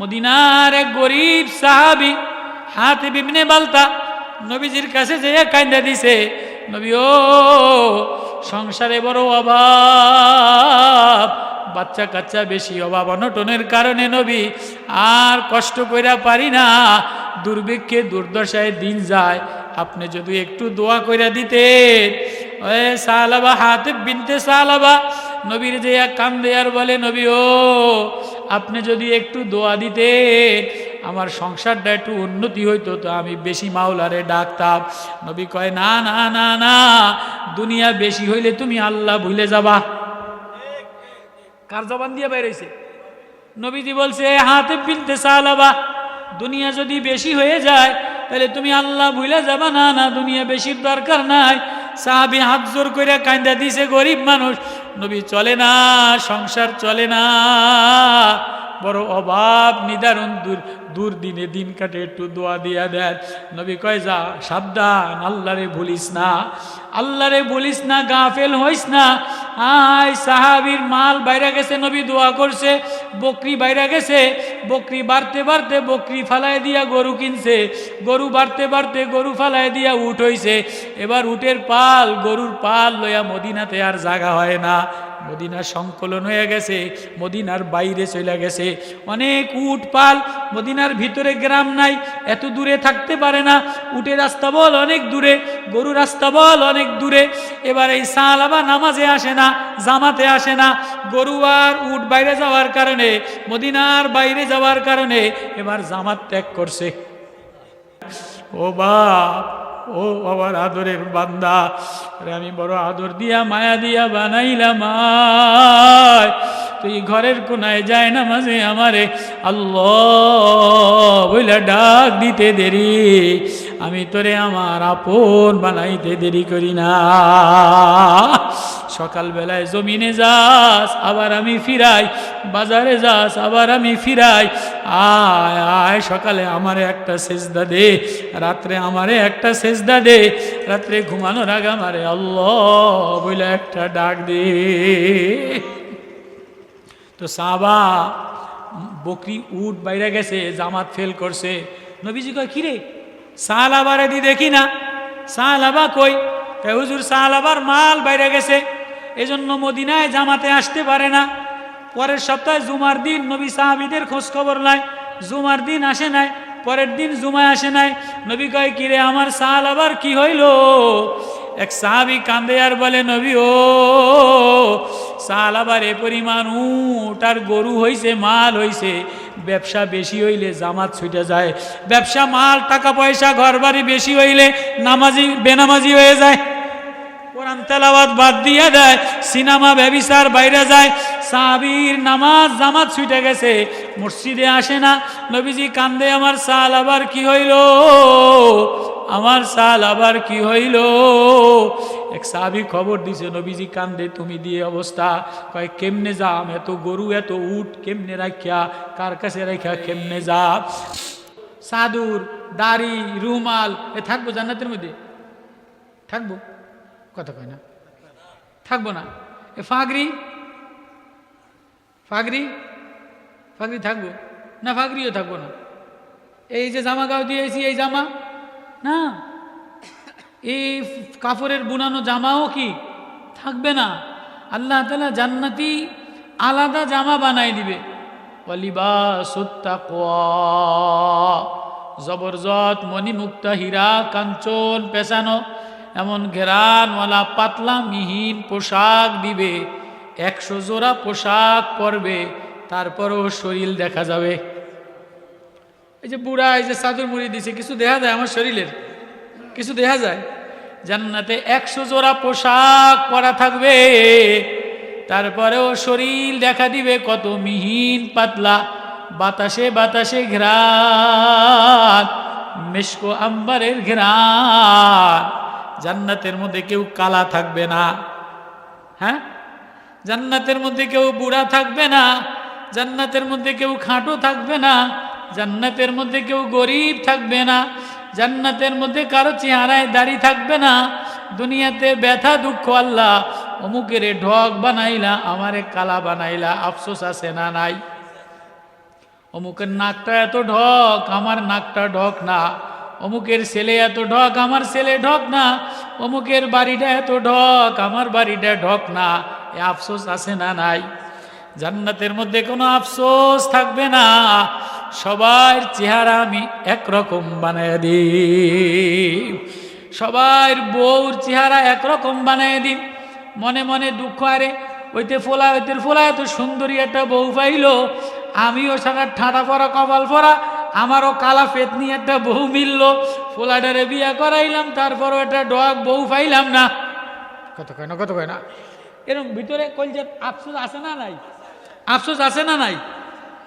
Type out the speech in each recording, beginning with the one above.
মদিনার এক গরিব সাহাবী হাতিব ইবনে বালতা নবীজির কাছে যেয়ে কান্দা দিছে, নবী ও সংসারে বড় অভাব, বাচ্চা কাচ্চা বেশি, অভাব অনটনের কারণে নবী আর কষ্ট কইরা পারি না, দুর্ভিক্ষে দুর্দশায় দিন যায়, আপনি যদি একটু দোয়া কইরা দিতেন। ওই সালাবা হাতিব বিনতে সালাবা নবীর যে কান্দে আর বলে, নবী ও আপনি যদি একটু দোয়া দিতেন আমার সংসারটা একটু উন্নতি হইতো, তো আমি বেশি মাওলারে ডাকতাম। নবী কয় না না না না, দুনিয়া বেশি হইলে তুমি আল্লাহ ভুলে যাবা। কার জবান দিয়ে বেরিয়েছে? নবীজি বলছে হাতিব বিনতে সালাবা, দুনিয়া যদি বেশি হয়ে যায় তাহলে তুমি আল্লাহ ভুলে যাবা না, না দুনিয়া বেশির দরকার নাই। সাহাবী হাত জোর করে কান্দা দিছে, গরিব মানুষ, নবী চলে না, সংসার চলে না, বড় অভাব নিদারুণ, দুর্দিনে দিন কাটে, একটু দোয়া দিয়া দেন। নবী কয় যা সাবধান, আল্লাহরে ভুলিস না, আল্লাহরে ভুলিস না, গাফেল হইস না। আয় সাহাবীর মাল বাইরে গেছে, নবী দোয়া করছে, বকরি বাইরে গেছে, বকরি বাড়তে বাড়তে বকরি ফালায় দিয়া গরু কিনছে, গরু বাড়তে বাড়তে গরু ফালায় দিয়া উট হইছে, এবার উটের পাল গরুর পাল লইয়া মদিনাতে আর জায়গা হয় না, মদিনার সংকলন হয়ে গেছে, মদিনার বাইরে চলে গেছে, অনেক উট পাল, মদিনার ভিতরে গ্রাম নাই, এত দূরে থাকতে পারে না, উটের রাস্তা বল অনেক দূরে, গরু রাস্তা বল অনেক দূরে। এবার এই সালাবা নামাজে আসে না, জামাতে আসে না, গরু আর উট বাইরে যাওয়ার কারণে, মদিনার বাইরে যাওয়ার কারণে এবার জামাত ত্যাগ করছে। ও বাপ, ও আমার আদরের বান্দা, আমি বড় আদর দিয়া মায়া দিয়া বানাইলাম, তুই ঘরের কোনায় যায় না মাঝে আমারে আল্লাহ বইলা ডাক দিতে দেরি, আমি তোরে আমার আপন বানাইতে দেরি করি না। সকালবেলায় জমিনে যাস আবার আমি ফিরাই, বাজারে যাস আবার আমি ফিরাই, আয় আয় সকালে আমারে একটা সেজদা দে, রাত্রে আমারে একটা সেজদা দে, রাত্রে ঘুমানোর আগে আমারে আল্লাহ বইলা একটা ডাক দে। তো সাহাবা বকরি উট বাইরে গেছে, জামাত ফেল করছে, নবীজি কয় কিরে সাহাবারে দি দেখি না, সাহাবা কই? হুজুর সাহাবার মাল বাইরে গেছে, এজন্য মদিনায় জামাতে আসতে পারে না। পরের সপ্তাহে জুমার দিন নবী সাহাবীদের খোঁজ খবর নাই, জুমার দিন আসে নাই, পরের দিন জুমায় আসে নাই। নবী কয় কিরে আমার সাহাবার কি হইল? এক সাহাবী কান্দে আর বলে, নবী ও সাহাবার এ পরিমাণ উট আর গরু হইছে, মাল হইছে, ব্যবসা বেশি হইলে জামাত ছুটে যায়, ব্যবসা মাল টাকা পয়সা ঘর বাড়ি বেশি হইলে নামাজি বেনামাজি হয়ে যায়, কোরআন তেলাওয়াত বাদ দিয়ে দেয়, সিনেমা ব্যভিচার বাইরে যায়। সাহাবীর নামাজ জামাত ছুটে গেছে, মসজিদে আসে না। নবীজি কান্দে আমার সাহাবার কি হইল, আমার সাহাবার কি হইল? এক সাহাবী খবর দিছে, নবীজি কান্দে, তুমি দিয়ে অবস্থা। কয় কেমনে যাম, এত গরু এত উট কেমনে রাখিয়া, কার কাছে রাখিয়া কেমনে যা? সাদুর দাড়ি রুমাল এ থাকবো জান্নাতের মধ্যে? থাকবো? কথা কয় না, থাকবো না। এ ফাগরি, ফাগরি ফাগরি থাকবো না? ফাগরিও থাকবো না। এই যে জামা গাও দিয়েছি, এই জামা না, এই কাপড়ের বুনানো জামাও কি থাকবে না? আল্লাহ তাআলা জান্নাতি আলাদা জামা বানাই দিবে। ওয়ালিবাসুত তাকওয়া, জবরদস্ত মণিমুক্তা হীরা কাঞ্চন পেছানো এমন ঘেরানওয়ালা পাতলা মিহিন পোশাক দিবে, 100 জোড়া পোশাক পরবে, তারপরও শরীর দেখা যাবে। এই যে বুড়া এই যে চাদর মুড়ি দিছে, কিছু দেখা যায় আমার শরীরের? কিছু দেখা যায়? জান্নাতে 100 জোড়া পোশাক পরা থাকবে, তারপরেও শরীর দেখা দিবে কত মিহিন পাতলা, বাতাসে বাতাসে ঘ্রাণ, মেশকো আম্বারের ঘ্রাণ। জান্নাতের মধ্যে কেউ কালা থাকবে না, হ্যাঁ, জান্নাতের মধ্যে কেউ বুড়া থাকবে না, জান্নাতের মধ্যে কেউ খাঁটো থাকবে না, জান্নাতের মধ্যে কেউ গরিব থাকবে না, জান্নাতের মধ্যে কারো চেহারায় দাড়ি থাকবে না। দুনিয়াতে ব্যথা দুঃখ, আল্লাহ অমুকেরে ঢক বানাইলা, আমারে কালা বানাইলা, আফসোস আছে না নাই? অমুকের নাকটা এত ঢক, আমার নাকটা ঢক না। অমুকের ছেলে এত ঢক, আমার ছেলে ঢক না। অমুকের বাড়িটা এত ঢক, আমার বাড়িটা ঢক না। এ আফসোস আছে না নাই? জান্নাতের মধ্যে কোনো আফসোস থাকবে না। সবার চেহারা আমি একরকম বানায় দিই, সবার বউর চেহারা একরকম বানায় দিন। মনে মনে দুঃখ, আরে ওইতে ফোলা এত সুন্দরী একটা বউ পাইল, আমিও সারা ঠাঁটা পরা কপাল পরা, আমারও কালা ফেতনি একটা বউ মিলল, ফোলাটারে বিয়া করাইলাম, তারপরও একটা ডগ বউ পাইলাম না। কত কয় না এরকম ভিতরে কইলে আফসোস আছে না নাই? আফসোস আছে না নাই?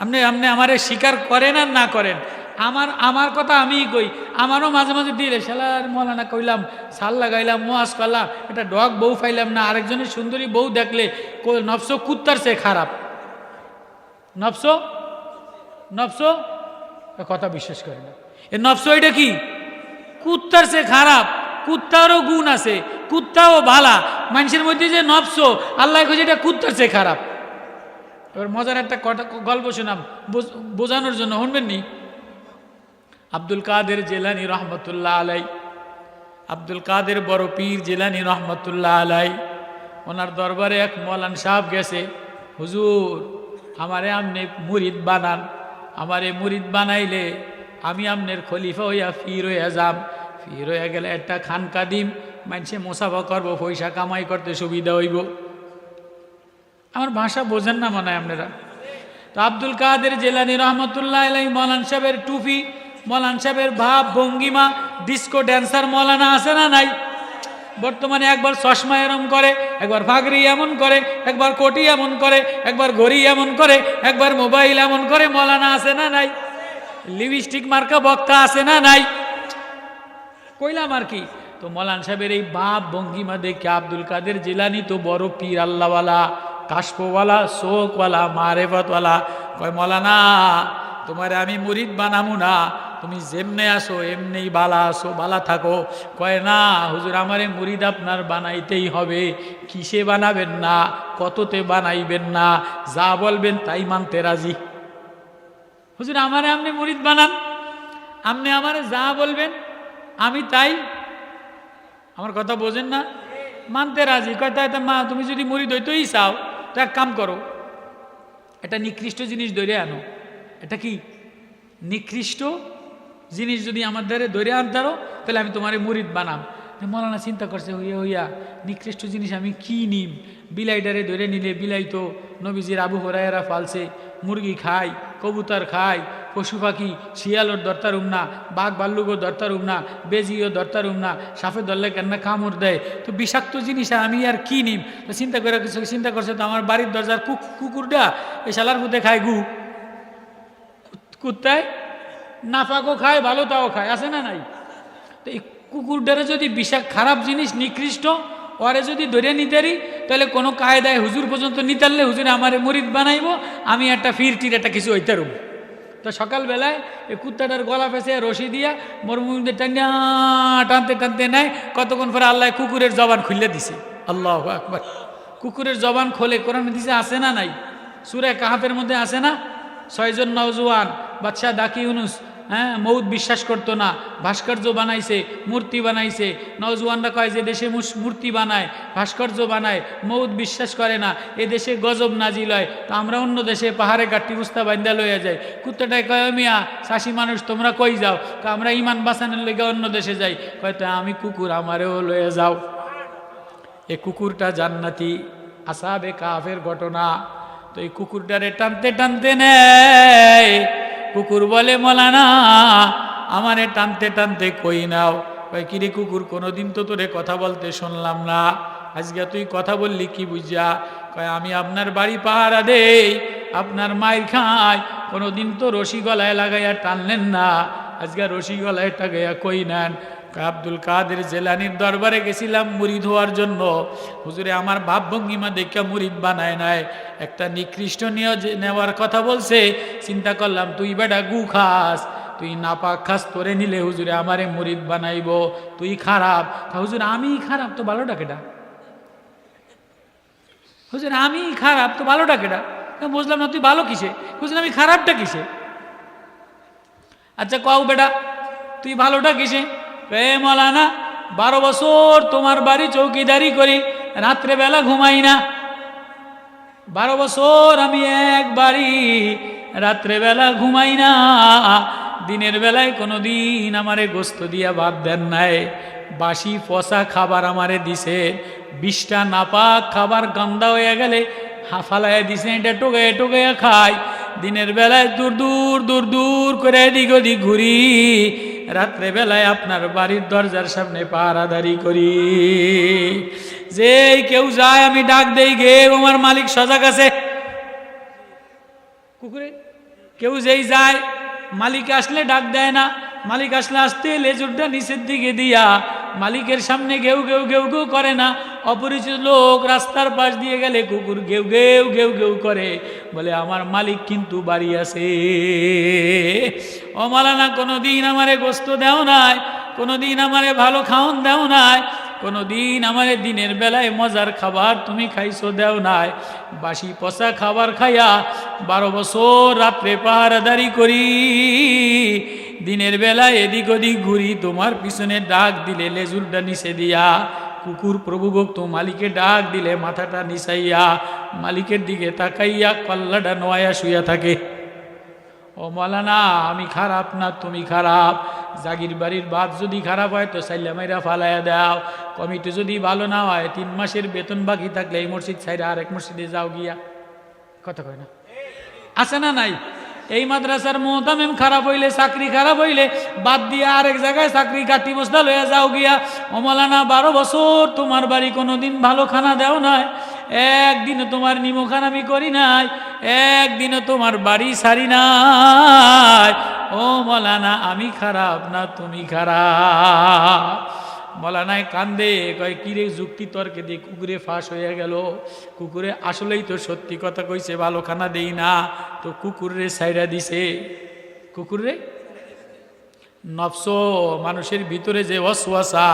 আপনি আমারে স্বীকার করেন আর না করেন, আমার কথা আমিই কই। আমারও মাঝে মাঝে দিলে শালার মৌলানা কইলাম, সাল লাগাইলাম, মোয়াজ করলাম, একটা ডগ বউ পাইলাম না। আরেকজনের সুন্দরী বউ দেখলে নফস কুত্তার চেয়ে খারাপ। নফস কথা বিশ্বাস করে না। এ নফস এটা কি? কুত্তার চেয়ে খারাপ। কুত্তারও গুণ আছে, কুত্তাও ভালা। মানুষের মধ্যে যে নফস, আল্লাহ কইছে এটা কুত্তার চেয়ে খারাপ। এবার মজার একটা গল্প শোনাম বোঝানোর জন্য, শুনবেন নি? আব্দুল কাদের জিলানী রহমতুল্লাহ আলাই, আব্দুল কাদের বড় পীর জিলানী রহমতুল্লাহ আলাই, ওনার দরবারে এক মৌলান সাহেব গেছে, হুজুর আমারে আমনে মুরিদ বানান, আমারে মুরিদ বানাইলে আমি আমনের খলিফা হইয়া ফির হইয়া যাম, ফির হইয়া গেলে একটা খানকা দিম, মানুষে মোসাফা করবো, পয়সা কামাই করতে সুবিধা হইব। আমার ভাষা বোঝেন না মনে হয় আপনারা। তো আব্দুল কাদের জিলানী রহমতুল্লাহ আলাই, মৌলান সাহেবের টুপি, মৌলান সাহেবের ভাব ভঙ্গিমা, ডিস্কো ড্যান্সার মৌলানা আছে না নাই? বর্তমানে একবার চশমা এমন করে, একবার পাগড়ি এমন করে, একবার কোটি এমন করে, একবার ঘড়ি এমন করে, একবার মোবাইল এমন করে, মৌলানা আছে না নাই? লিপস্টিক মার্কা বক্তা আছে না নাই? কইলাম আর কি। তো মৌলান সাহেবের এই ভাব ভঙ্গিমা দেখে আব্দুল কাদের জিলানী তো বড় পীর আল্লাহওয়ালা, কাশফওয়ালা, শোকওয়ালা, মারেফতওয়ালা, কয় মৌলানা তোমারে আমি মুরিদ বানামু না, তুমি যেমনে আসো এমনেই বালা আসো, বালা থাকো। কয় না হুজুর আমারে মুরিদ আপনার বানাইতেই হবে। কিসে বানাবেন না, কততে বানাইবেন না, যা বলবেন তাই মানতে রাজি। হুজুর আমারে আপনি মুরিদ বানান, আপনি আমারে যা বলবেন আমি তাই, আমার কথা বোঝেন না, মানতে রাজি। কয় তাই মা তুমি যদি মুরিদ হইতেই চাও তো এক কাম করো, এটা নিকৃষ্ট জিনিস ধরে আনো। এটা কি নিকৃষ্ট জিনিস যদি আমার দ্বারে ধরে আনতারো তাহলে আমি তোমারে মুরিদ বানাম। মৌলানা চিন্তা করছে, হইয়া হইয়া নিকৃষ্ট জিনিস আমি কি নিম? বিলাইটারে ধরে নিলে বিলাই তো নবীজির আবু হুরায়রা ফালছে, মুরগি খায়, কবুতর খায়, পশু পাখি, শিয়ালোর দরতারুম না, বাঘ ভাল্লুকও দরতারুম না, বেজিও দরতারুম না, সাপে ধরলে কেননা কামড় দেয়, তো বিষাক্ত জিনিস আমি আর কি নিম? তো চিন্তা করছে তো আমার বাড়ির দরজার কুকুরটা এই শালার মধ্যে খায় গু, কুত্তায় নাফাকও খায়, ভালো তাও খায়, আছে না নাই? তো এই কুকুরটারে যদি খারাপ জিনিস নিকৃষ্ট ওরে যদি ধরে নিতারি তাহলে কোনো কায়দায় হুজুর পর্যন্ত নিতারলে হুজুরে আমারে মুরিদ বানাইব, আমি একটা ফিরটির একটা কিছু হইতারুম। তো সকালবেলায় এই কুত্তাটার গলা ফেসে রশি দিয়া মরমুদের টানতে টানতে নেয়। কতক্ষণ পরে আল্লাহ কুকুরের জবান খুলে দিছে। আল্লাহু আকবার। কুকুরের জবান খোলে কোরআনে দিছে, আছে না নাই? সূরা কাহাফের মধ্যে আছে না? 6 জন নওজোয়ান বাদশাহ দাকি ইউনুস, মৌত বিশ্বাস করতো না, ভাস্কর্য বানাইছে, মূর্তি বানাইছে। নওজোয়ানরা কয় যে দেশে মূর্তি বানায়, ভাস্কর্য বানায়, মৌত বিশ্বাস করে না, এ দেশে গজব নাজিল হয়, তো আমরা অন্য দেশে পাহাড়ে গাঠি বুস্তা বান্ধা লইয়া যাই। কুত্তাটাই কয় মিয়া চাষি মানুষ তোমরা কই যাও? আমরা ইমান বাঁচানোর লেগে অন্য দেশে যাই। কয় তো আমি কুকুর, আমারেও লইয়া যাও। এ কুকুরটা জান্নাতি, আসহাবে কাহফের ঘটনা। তো এই কুকুরটারে টানতে টানতে নেয়। কুকুর বলে মৌলানা আমারে টানতে টানতে কই নাও। কয় কিরে কুকুর, কোনোদিন তো তোরে কথা বলতে শুনলাম না, আজকে তুই কথা বললি কি বুঝা? কয় আমি আপনার বাড়ি পাহারা দেই, আপনার মায়ের খাই, কোনোদিন তো রশি গলায় লাগাইয়া টানলেন না, আজকে রশি গলায় টাগাইয়া কই নেন? আব্দুল কাদের জিলানীর দরবারে গেছিলাম মুরিদ হওয়ার জন্য, হুজুরে আমার ভাবভঙ্গিমা দেখে মুরিদ বানায় নাই, একটা নিকৃষ্ট নেওয়ার কথা বলছে। চিন্তা করলাম তুই বেটা গু খাস, তুই নাপাক খাস, তোরে নিলে হুজুরে আমারে মুরিদ বানাইব, তুই খারাপ। হুজুর আমি খারাপ তো ভালোটা কেটা? হুজুর আমি খারাপ তো ভালোটা কেটা? বুঝলাম না, তুই ভালো কিসে? হুজুর আমি খারাপটা কিসে? আচ্ছা কও বেটা তুই ভালোটা কিসে? মৌলানা 12 বছর তোমার বাড়ি চৌকিদারি করি, রাত্রেবেলা ঘুমাই না। 12 বছর আমি একবারই রাত্রেবেলা ঘুমাই না। দিনের বেলায় কোনো দিন আমারে গোস্ত দিয়া ভাত দেন নাই, বাসি পচা খাবার আমারে দিছে, 20টা নাপাক খাবার গন্ধা হয়ে গেলে হাফালায় দিছে, এটা টোকাইয়া টোকাইয়া খাই। দিনের বেলায় দূর দূর দূর দূর করে এদিক ওদিক ঘুরি, রাত্রে বেলায় আপনার বাড়ির দরজার সামনে পাহারাদারি করি। যে কেউ যায় আমি ডাক দেই, গে আমার মালিক সজাগ আছে। কুকুরে কেউ যেই যায় মালিক আসলে ডাক দেয় না, মালিক আসলে আসতে লেজুরটা নিচের দিকে দিয়া মালিকের সামনে ঘেউ ঘেউ ঘেউ ঘেউ করে না। অপরিচিত লোক রাস্তার পাশ দিয়ে গেলে কুকুর ঘেউ ঘেউ ঘেউ ঘেউ করে, বলে আমার মালিক কিন্তু বাড়ি আছে। ও মাওলানা কোনোদিন আমারে গোস্ত দেও নাই, কোনোদিন আমারে ভালো খাওন দেও নাই, কোনোদিন আমারে দিনের বেলায় মজার খাবার তুমি খাইছো দেও নাই। বাসি পচা খাবার খাইয়া 12 বছর রাত্রে পাহারাদারি করি, দিনের বেলায় এদিক ওদিক ঘুরি, তোমার পিছনে ডাক দিলে লেজুরটা নিচে দিয়া, কুকুর প্রভুভক্ত মালিকে ডাক দিলে মাথাটা নিচাইয়া মালিকের দিকে তাকাইয়া কল্লাটা নোয়া শুইয়া থাকে। ও মাওলানা আমি খারাপ না তুমি খারাপ? জাগির বাড়ির বাদ যদি খারাপ হয় তো সাইলা মাইরা ফালাইয়া দাও, কমিটি যদি ভালো না হয় 3 মাসের বেতন বাকি থাকলে এই মসজিদ ছাইরা আরেক মসজিদে যাও গিয়া। কথা কয় না? আছে না নাই? এই মাদ্রাসার মোহতামিম খারাপ হইলে, চাকরি খারাপ হইলে বাদ দিয়ে আরেক জায়গায় চাকরি কাটি বস্তা লইয়া যাও গিয়া। ও মাওলানা 12 বছর তোমার বাড়ি কোনোদিন ভালো খানা দেও নাই, একদিনও তোমার নিমখান আমি করি নাই, একদিনও তোমার বাড়ি সারি নাই। ও মাওলানা আমি খারাপ না তুমি খারাপ? মৌলানায় কান্দে, কয় কিরে যুক্তি তর্কে দিয়ে কুকুরে ফাঁস হয়ে গেল। কুকুরে আসলেই তো সত্যি কথা কইছে, ভালো খানা দেই না, তো কুকুরে সাইরা দিছে। কুকুরে নফস, মানুষের ভিতরে যে ওয়াসওয়াসা,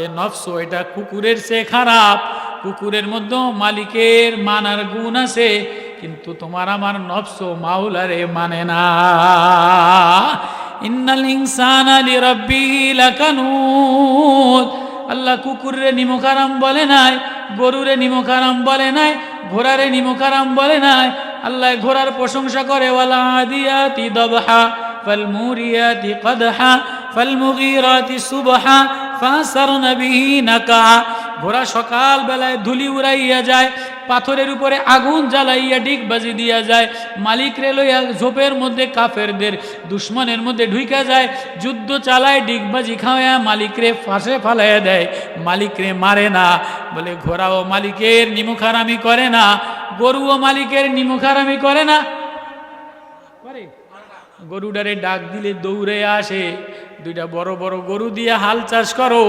এই নফস এটা কুকুরের চেয়ে খারাপ। কুকুরের মধ্যে মালিকের মানার গুণ আছে, কিন্তু তোমার আমার নফস মাওলারে মানে না। ইন্নাল ইনসানা লিরাব্বিহি লাকানুত। আল্লাহ কুকুরে নিমখারাম বলে নাই, গরুরে নিমখারাম বলে নাই, ঘোড়ারে নিমখারাম বলে নাই। আল্লাহ ঘোড়ার প্রশংসা করে, ওয়ালা আদিয়াতি দবহা ফালমুরিয়াতি কদহা ফালমুগীরাতি সুবহা ফাসারনা বিহি নাকা। ঘোড়া সকাল বেলায় ধুলি উড়াইয়া যায়, পাথরের উপরে আগুন জ্বালাইয়া ডিগবাজি দিয়া যায়, মালিক রে লইয়া ঝোপের মধ্যে কাফেরদের দুশ্মনের মধ্যে ঢুইকা যায়, যুদ্ধ চালায়, ডিগবাজি খাওয়া মালিক রে ফাঁসে ফালাইয়া দেয়, মালিক রে মারে না। বলে ঘোড়াও মালিকের নিমুখারামি করে না, গরুও মালিকের নিমুখারামি করে না। গরুডারে ডাক দিলে দৌড়ে আসে। 2টা বড় বড় গরু দিয়ে হাল চাষ করো,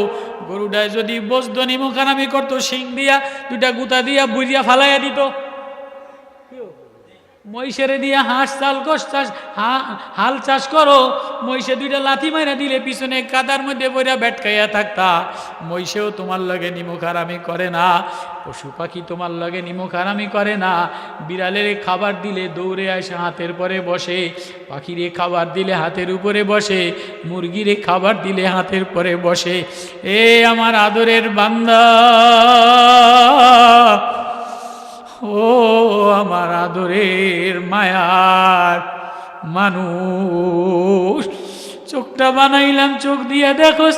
গরুডায় যদি বসতো নিমুখানামি করতো, শিং দিয়া 2টা গুতা দিয়া বুঝিয়া ফালাইয়া দিত। মহিষেরে দিয়া হাঁস চাষ হাল চাষ করো, মহিষে 2টা লাথি মাইরা দিলে পিছনে কাদার মধ্যে বইরা বেটকাইয়া থাকতা। মহিষেও তোমার লগে নিমুখারামি করে না, পশু পাখি তোমার লগে নিমুখারামি করে না। বিড়ালের খাবার দিলে দৌড়ে আসে হাতের পরে বসে, পাখিরে খাবার দিলে হাতের উপরে বসে, মুরগিরে খাবার দিলে হাতের পরে বসে। এ আমার আদরের বান্দা, ও আমার আদরের মায়ার মানুষ, চোখটা বানাইলাম, চোখ দিয়ে দেখোস,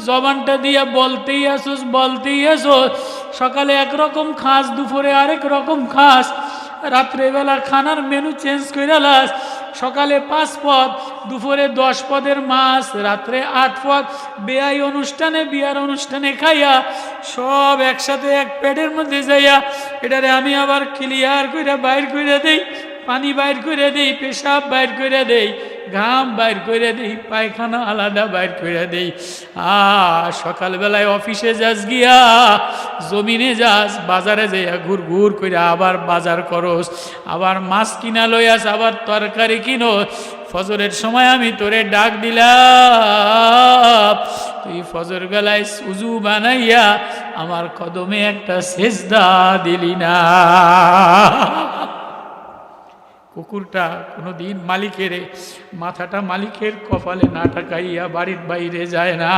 জবানটা দিয়ে বলতেই আসোস বলতেই আসোস। সকালে একরকম খাস, দুপুরে আরেক রকম খাস, রাত্রেবেলা খানার মেনু চেঞ্জ করে লাস। সকালে 5 পদ, দুপুরে 10 পদের মাছ, রাত্রে 8 পদ, বিয়ার অনুষ্ঠানে খাইয়া সব একসাথে এক পেটের মধ্যে যাইয়া এটারে আমি আবার ক্লিয়ার করে বাইর করে দেই, পানি বাইর করে দেই, পেশাব বাইর করে দেই, ঘাম বাইর করে দেই, পায়খানা আলাদা বাইর করে দেই। সকালবেলায় অফিসে যাস গিয়া, জমিনে যাস, বাজারে যাইয়া ঘুর ঘুর করে আবার বাজার করস, আবার মাছ কিনা লইয়াস, আবার তরকারি কিনোস। ফজরের সময় আমি তোরে ডাক দিলাম, তুই ফজর বেলায় উজু বানাইয়া আমার কদমে একটা সেজদা দিলি না। কুকুরটা কোনো দিন মালিকের মাথাটা মালিকের কপালে না টাকাইয়া বাড়ির বাইরে যায় না,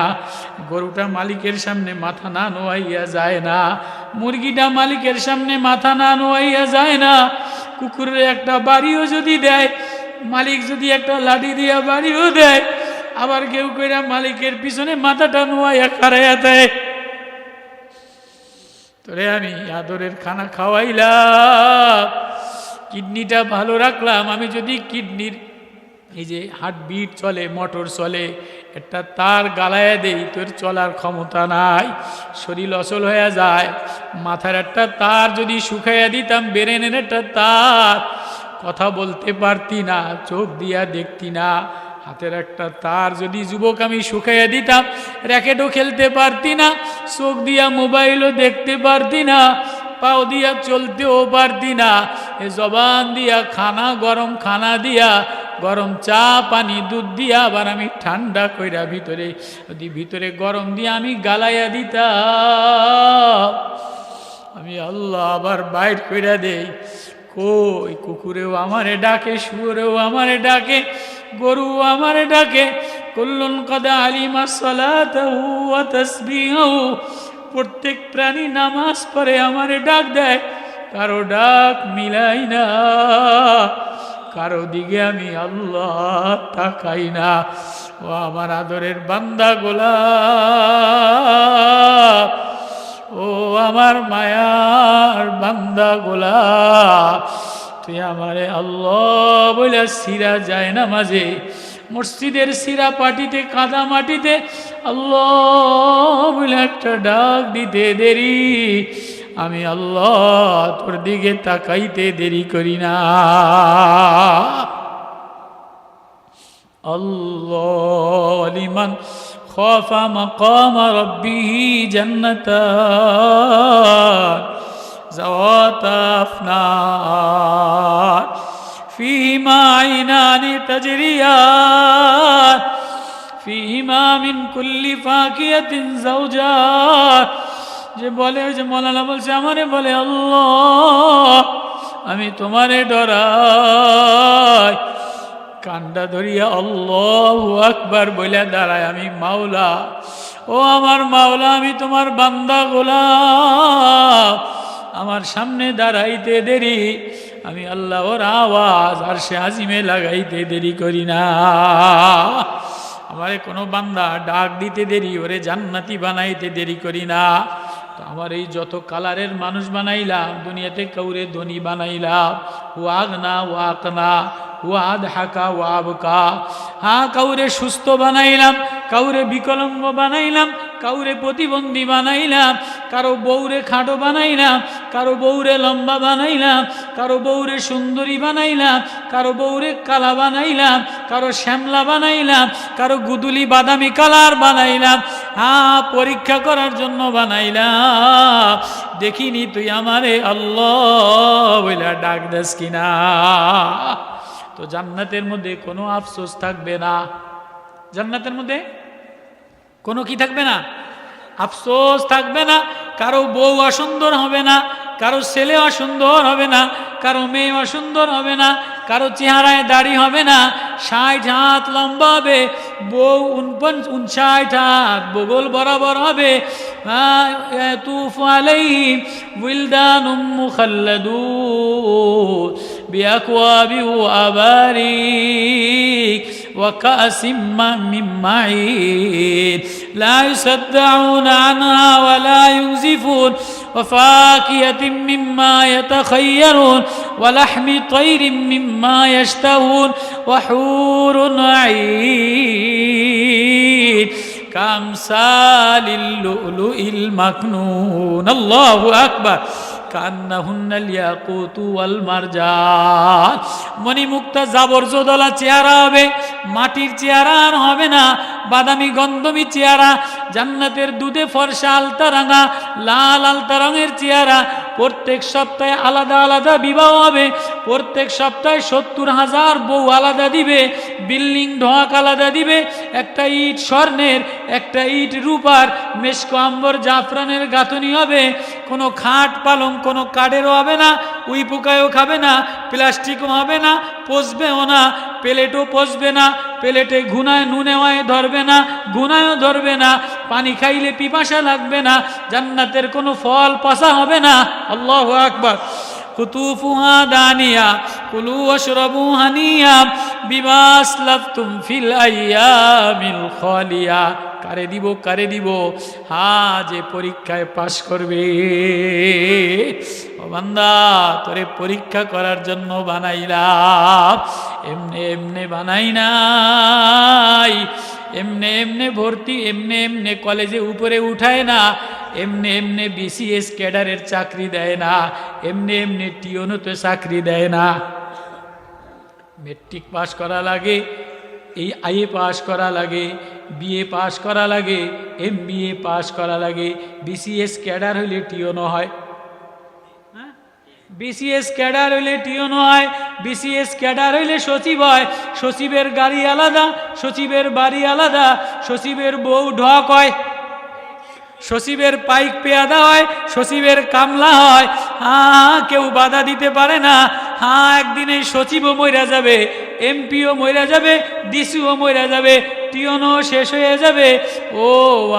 গরুটা মালিকের সামনে মাথা না নোয়াইয়া যায় না, মুরগিটা মালিকের সামনে মাথা না নোয়াইয়া যায় না। কুকুরের একটা বাড়িও যদি দেয়, মালিক যদি একটা লাঠি দিয়া বাড়িও দেয়, আবার কেউ কইরা মালিকের পিছনে মাথাটা নোয়াইয়া খাড়াইয়া দেয়। তোরে আমি আদরের খানা খাওয়াইলাম, কিডনিটা ভালো রাখলাম, আমি যদি কিডনির এই যে হার্টবিট চলে, মোটর চলে, একটা তার গালায়া দেই, তোর চলার ক্ষমতা নাই, শরীর অচল হয়ে যায়। মাথার একটা তার যদি শুকাইয়া দিতাম, ব্রেনের একটা তার, কথা বলতে পারতি না, চোখ দিয়া দেখতি না। হাতের একটা তার যদি যুবক আমি শুকাইয়া দিতাম, র্যাকেটও খেলতে পারতি না, চোখ দিয়া মোবাইলও দেখতে পারতি না, পাও দিয়া চলতেও পারতি না। এ জবান দিয়া খানা, গরম খানা দিয়া, গরম চা পানি দুধ দিয়া, আবার আমি ঠান্ডা কইরা ভিতরে যদি ভিতরে গরম দিয়া আমি গালাইয়া দিতাম, আমি আল্লাহ আবার বাইর কইরা দেই। কই কুকুরেও আমারে ডাকে, শুয়োরেও আমারে ডাকে, গরু আমারে ডাকে। কুল্লুন কদ আলিমা সালাতাহু ওয়া তাসবিহাহু, প্রত্যেক প্রাণী নামাজ পড়ে আমারে ডাক দেয়, কারো ডাক মিলাই না, কারো দিকে আমি আল্লাহ তাকাই না। ও আমার আদরের বান্দা গোলাপ, ও আমার মায়ার বান্দা গোলাপ, তুই আমারে আল্লাহ বলে সিরা যায় না মাঝে, মসজিদের সিরা পাটিতে, কাদা মাটিতে আল্লাহ বলে একটা ডাক দিতে দেরি, আমি আল্লাহ তোর দিকে তাকাইতে দেরি করি না। আল্লাহ লিমান খাফা মাকাম রাব্বিহি জান্নাতান যাওয়াতা আফনান ফীহিমা আইনানি তাজরিয়ান ফীহিমা মিন কুল্লি ফাকিয়াতিন যাওজান। যে বলে, ওই যে মৌলানা বলছে, আমারে বলে আল্লাহ আমি তোমারে ডরাই, কান্ডা ধরিয়া আল্লাহু আকবার বলে দাঁড়ায়, আমি মাওলা, ও আমার মাওলা, আমি তোমার বান্দা গোলাম, আমার সামনে দাঁড়াইতে দেরি, আমি আল্লাহর আওয়াজ আরশে আজিমে লাগাইতে দেরি করি না। আমারে কোনো বান্দা ডাক দিতে দেরি, ওরে জান্নাতি বানাইতে দেরি করি না। তো আমার এই যত কালারের মানুষ বানাইলাম, দুনিয়াতে কাউরে ধনী বানাইলাম, ওয়াগনা ওয়াকনা ওয়াদ হাকা ওয়াবকা, হ্যাঁ কাউরে সুস্থ বানাইলাম, কাউরে বিকলাঙ্গ বানাইলাম, কাউরে প্রতিবন্ধী বানাইলাম, কারো বউরে খাটো বানাইলাম, কারো বউরে লম্বা বানাইলাম, কারো বউরে সুন্দরী বানাইলাম, কারো বউরে কালা বানাইলাম, কারো শ্যামলা বানাইলাম, কারো গুদুলি বাদামি কালার বানাইলাম, হ্যাঁ পরীক্ষা করার জন্য বানাইলাম, দেখিনি তুই আমারে আল্লাহ বলে ডাক দেস কিনা। তো জান্নাতের মধ্যে কোনো আফসোস থাকবে না, জান্নাতের মধ্যে কোনো কি থাকবে না, আফসোস থাকবে না। কারো বউ অসুন্দর হবে না, কারো ছেলে অসুন্দর হবে না, কারো মেয়ে অসুন্দর হবে না, কারো চেহারায় দাড়ি হবে না, 60 হাত লম্বা হবে, বউ 59 হাত বগল বরাবর হবে। ইয়াতুফু আলাইহিম উইলদানুম মুখাল্লাদুন বিআকওয়াবি ওয়া আবারিক ওয়া কাসিম মিন মাঈন লা ইউসাদ্দাউনা আনহা ওয়া লা ইউযিফুন ওয়া ফাকিহাতিন মিম্মা ইয়াতাখায়্যারুন ওয়া লাহমি তায়রিন মিম্মা ইয়াশতাহুন ওয়া হুরুন আইন কামসালিল লুলুইল মাকনুন। আল্লাহু আকবার। কান্নাহুন্নাল ইয়াকুতু ওয়াল মারজান। মণিমুক্তা জাবরজদলা চেহারা হবে, মাটির চেহারা আর হবে না, বাদামি গন্ধমি চেহারা, জান্নাতের দুধে ফর্সা আলতা রাঙা লাল আলতা রঙের চেহারা। প্রত্যেক সপ্তাহে আলাদা আলাদা বিবাহ হবে, প্রত্যেক সপ্তাহে 70,000 বউ আলাদা দিবে, বিল্ডিং ঢোক আলাদা দিবে, একটা ইট স্বর্ণের, একটা ইট রূপার, মেশকো আম্বর জাফরানের গাঁথনি হবে, কোনো খাট পালং কোনো কাঠেরও হবে না, উই পোকায়ও খাবে না, প্লাস্টিকও হবে না, পচবেও না, প্লেটও পচবে না, প্লেটে ঘুনায় নুনেওয়ায় ধরবে না, ঘুনায়ও ধরবে না, পানি খাইলে পিপাসা লাগবে না, জান্নাতের কোনো ফল পচা হবে না। আল্লাহু আকবার। কুতুফুহা দানিয়া কুলু ওয়াশরাবু হানিয়া বিমা আসলাফতুম ফিল আইয়ামিল খালিয়া। কারে দিব, কারে দিব? হ্যাঁ, যে পরীক্ষায় পাশ করবে। ও বান্দা, তোরে পরীক্ষা করার জন্য বানাইলাম, এমনে এমনে বানাই নাই, এমনে এমনে ভর্তি, এমনে এমনে কলেজে উপরে উঠায় না, এমনি এমনি বিসিএস ক্যাডারের চাকরি দেয় না, এমনি এমনি টিওনোতে চাকরি দেয় না। মেট্রিক পাস করা লাগে, এই আইএ পাস করা লাগে, বিএ পাস করা লাগে, এমবিএ পাস করা লাগে। বিসিএস ক্যাডার হইলে টিওনো হয়, বিসিএস ক্যাডার হইলে টিওনো হয়, বিসিএস ক্যাডার হইলে সচিব হয়। সচিবের গাড়ি আলাদা, সচিবের বাড়ি আলাদা, সচিবের বউ ঢক হয়, সচিবের পাইক পেয়াদা হয়, সচিবের কামলা হয়। হ্যাঁ, কেউ বাধা দিতে পারে না। হ্যাঁ, একদিন এই সচিবও মইরা যাবে, এমপিও মইরা যাবে, ডিসিও মইরা যাবে, টিওনও শেষ হয়ে যাবে। ও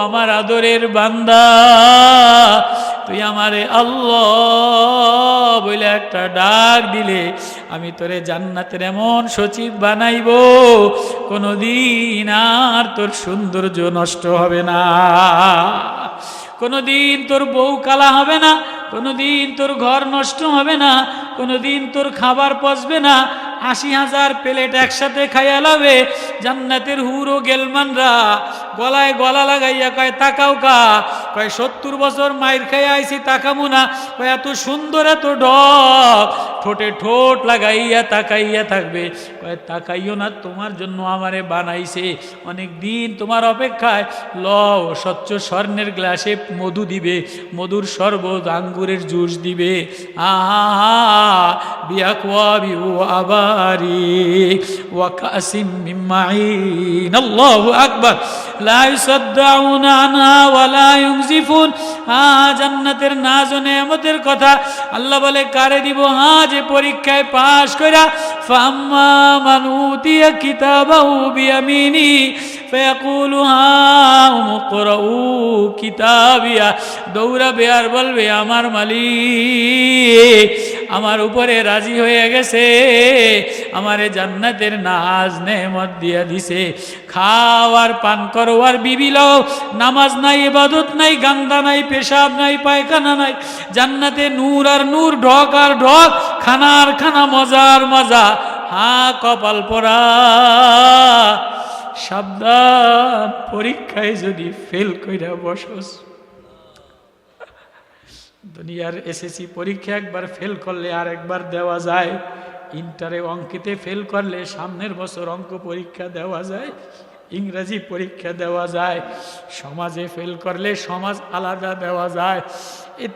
আমার আদরের বান্দা, তুই আমারে আল্লাহ বলে একটা ডাক দিলে আমি তোরে জান্নাতের এমন সচিব বানাইব, কোনদিন আর তোর সৌন্দর্য নষ্ট হবে না, কোনদিন তোর বউ কালা হবে না, কোনদিন তোর ঘর নষ্ট হবে না, কোনদিন তোর খাবার পচবে না। ৮০,০০০ প্লেট একসাথে খাইয়া লাবে। জান্নাতের হুর ও গেলমানরা গলায় গলা লাগাইয়া কয় তাকাও কা, কয় ৭০ বছর মাইর খাইয়া আইছি তাকামু না, কয় এত সুন্দর এত ঢক, ঠোঁটে ঠোঁট লাগাইয়া তাকাইয়া থাকবে। কয় তাকাইও না, তোমার জন্য আমারে বানাইছে, অনেক দিন তোমার অপেক্ষায়। লও, স্বচ্ছ স্বর্ণের গ্লাসে মধু দিবে, মধুর শরবত, আঙ্গুরের জুস দিবে। আহা বিয়াকওয়াবি ওয়া আবারিক ওয়া কাসিম মিন মাইন। আল্লাহু আকবার। লা ইউসাদ্দাউনা আনহা ওয়া লা ইউনজিফুন। জান্নাতের নাজ ও নেয়ামতের কথা আল্লাহ বলে কারে দিব? যে পরীক্ষায় পাশ কইরা ফাম্মা মান উতিয়া কিতাবাহু বিয়ামিনি ফায়াকুলু হাউম ইকরাউ কিতাবিয়া। দৌড়াবে আর বলবে আমার মালিক আমার উপরে রাজি হয়ে গেছে, আমারে জান্নাতের নাজ নেয়ামত দিয়া দিছে। খাও আর পান করো আর বিবি লও, নামাজ নাই, ইবাদত নাই, গান্দা নাই, পেশাব নাই, পায়খানা নাই, জান্নাতে নূর আর নূর, ঢক আর ঢক, খানা আর খানা, মজা আর মজা। কপাল পরা, সাবধান, পরীক্ষায় যদি ফেল কইরা বসস। দুনিয়ার এসএসসি পরীক্ষা একবার ফেল করলে আর একবার দেওয়া যায়, ইন্টারে অঙ্কেতে ফেল করলে সামনের বছর অঙ্ক পরীক্ষা দেওয়া যায়, ইংরেজি পরীক্ষা দেওয়া যায়, সমাজে ফেল করলে সমাজ আলাদা দেওয়া যায়।